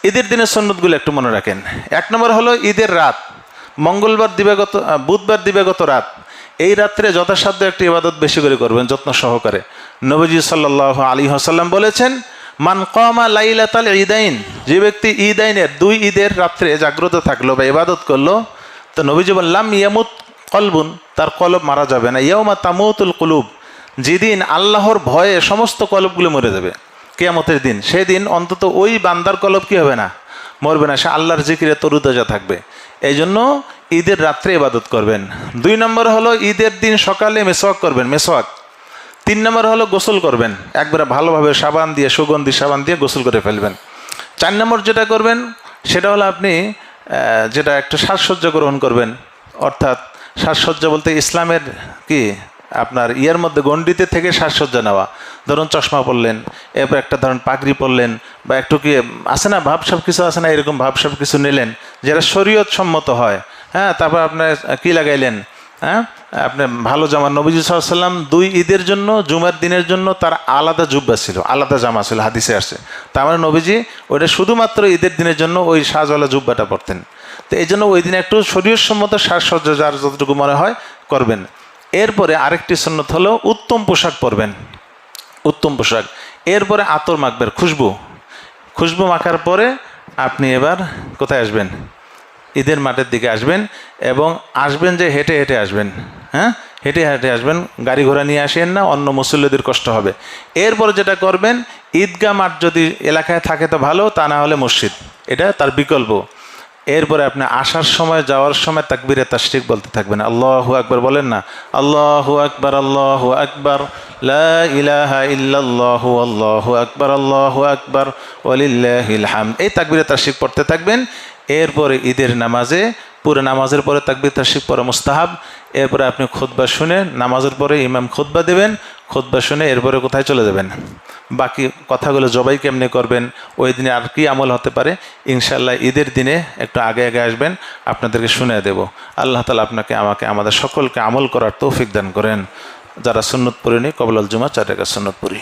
ঈদের দিনের সুন্নতগুলো একটু মনে রাখেন। 1 নম্বর হলো ঈদের রাত, মঙ্গলবার দিবাগত, বুধবার দিবাগত রাত, এই রাত্রে যথাসাধ্য একটি ইবাদত বেশি করে করবেন, যত্ন সহকারে। নবীজি সাল্লাল্লাহু আলাইহি ওয়াসাল্লাম বলেছেন, মান কামা লাইলাতাল ঈদাইন, যে ব্যক্তি ঈদাইনের 2 ঈদের রাত্রে জাগ্রত থাকলো বা ইবাদত করলো, তো নবীজি বললাম ইয়ামুত কলবুন, তার কলব মারা যাবে না। ইয়াউমা তামুতুল কুলুব, যেদিন আল্লাহর ভয়ে সমস্ত কলবগুলো মরে যাবে, কিয়ামতের দিন, সেদিন অন্তত ওই বান্দার কলব কি হবে না, মরবে না, সে আল্লাহর জিকিরে তরুতাজা থাকবে। এই জন্য ঈদের রাত্রে ইবাদত করবেন। 2 নম্বর হলো ঈদের দিন সকালে মেসওয়াক করবেন, মেসওয়াক। 3 নম্বর হলো গোসল করবেন, একবারে ভালোভাবে সাবান দিয়ে, সুগন্ধি সাবান দিয়ে গোসল করে ফেলবেন। 4 নম্বর যেটা করবেন সেটা হলো আপনি যেটা একটা সাজসজ্জা গ্রহণ করবেন, অর্থাৎ সাজসজ্জা বলতে ইসলামের কি আপনার ইয়ের মধ্যে গণ্ডিতে থেকে সাজসজ্জা নেওয়া। ধরুন চশমা পরলেন, এরপর একটা ধরুন পাগড়ি পরলেন, বা একটু কি আছে না ভাবসাব কিছু আছে না, এরকম ভাবসাব কিছু নিলেন যেটা শরীয়ত সম্মত হয়। হ্যাঁ তারপর আপনার কি লাগাইলেন, হ্যাঁ আপনি ভালো জামা, নবীজি সাল্লাল্লাহু আলাইহি ওয়াসাল্লাম 2 ঈদের জন্য, জুমার দিনের জন্য তার আলাদা জুব্বা ছিল, আলাদা জামা ছিল, হাদিসে আসছে। তার মানে নবীজি ওইটা শুধুমাত্র ঈদের দিনের জন্য ওই সাজওয়ালা জুব্বাটা পরতেন। তো এই জন্য ওই দিন একটু শরীয়তসম্মত সাজসজ্জা যার যতটুকু মনে হয় করবেন। এরপরে আরেকটি সুন্নত হলো উত্তম পোশাক পরবেন, উত্তম পোশাক। এরপরে আতর মাখবেন, খুশবু, খুশবু মাখার পরে আপনি এবার কোথায় আসবেন, ঈদের মাঠের দিকে আসবেন, এবং আসবেন যে হেঁটে হেঁটে আসবেন। হ্যাঁ হেঁটে হেঁটে আসবেন, গাড়ি ঘোড়া নিয়ে আসেন না, অন্য মুসল্লিদের কষ্ট হবে। এরপর যেটা করবেন, ঈদগাহ মাঠ যদি এলাকায় থাকে তো ভালো, তা না হলে মসজিদ, এটা তার বিকল্প। এরপরে আপনি আসার সময়, যাওয়ার সময় তাকবীরে তাশরিক বলতে থাকবেন, আল্লাহু আকবার বলেন না, আল্লাহু আকবার, আল্লাহু আকবার, লা ইলাহা ইল্লাল্লাহু, আল্লাহু আকবার, আল্লাহু আকবার, ওয়ালিল্লাহিল হামদ, এই তাকবীরে তাশরিক পড়তে থাকবেন। এরপরে ঈদের নামাজে, পুরো নামাজের পরে তাকবীর তাশরিক পড়া মুস্তাহাব। এরপরে আপনি খুতবা শুনে, নামাজের পরে ইমাম খুতবা দেবেন, খুতবা শুনে এরপরে কোথায় চলে যাবেন, বাকি কথাগুলো জবাই কেমনে করবেন, ওই দিনে আর কি আমল হতে পারে, ইনশাআল্লাহ ঈদের দিনে একটু আগে আগে আসবেন, আপনাদেরকে শুনে দেব। আল্লাহ তাআলা আপনাকে, আমাকে, আমাদের সকলকে আমল করার তৌফিক দান করেন। যারা সুন্নত পড়েনি কবলাল জুমা 4 রাকাত সুন্নত পড়ি।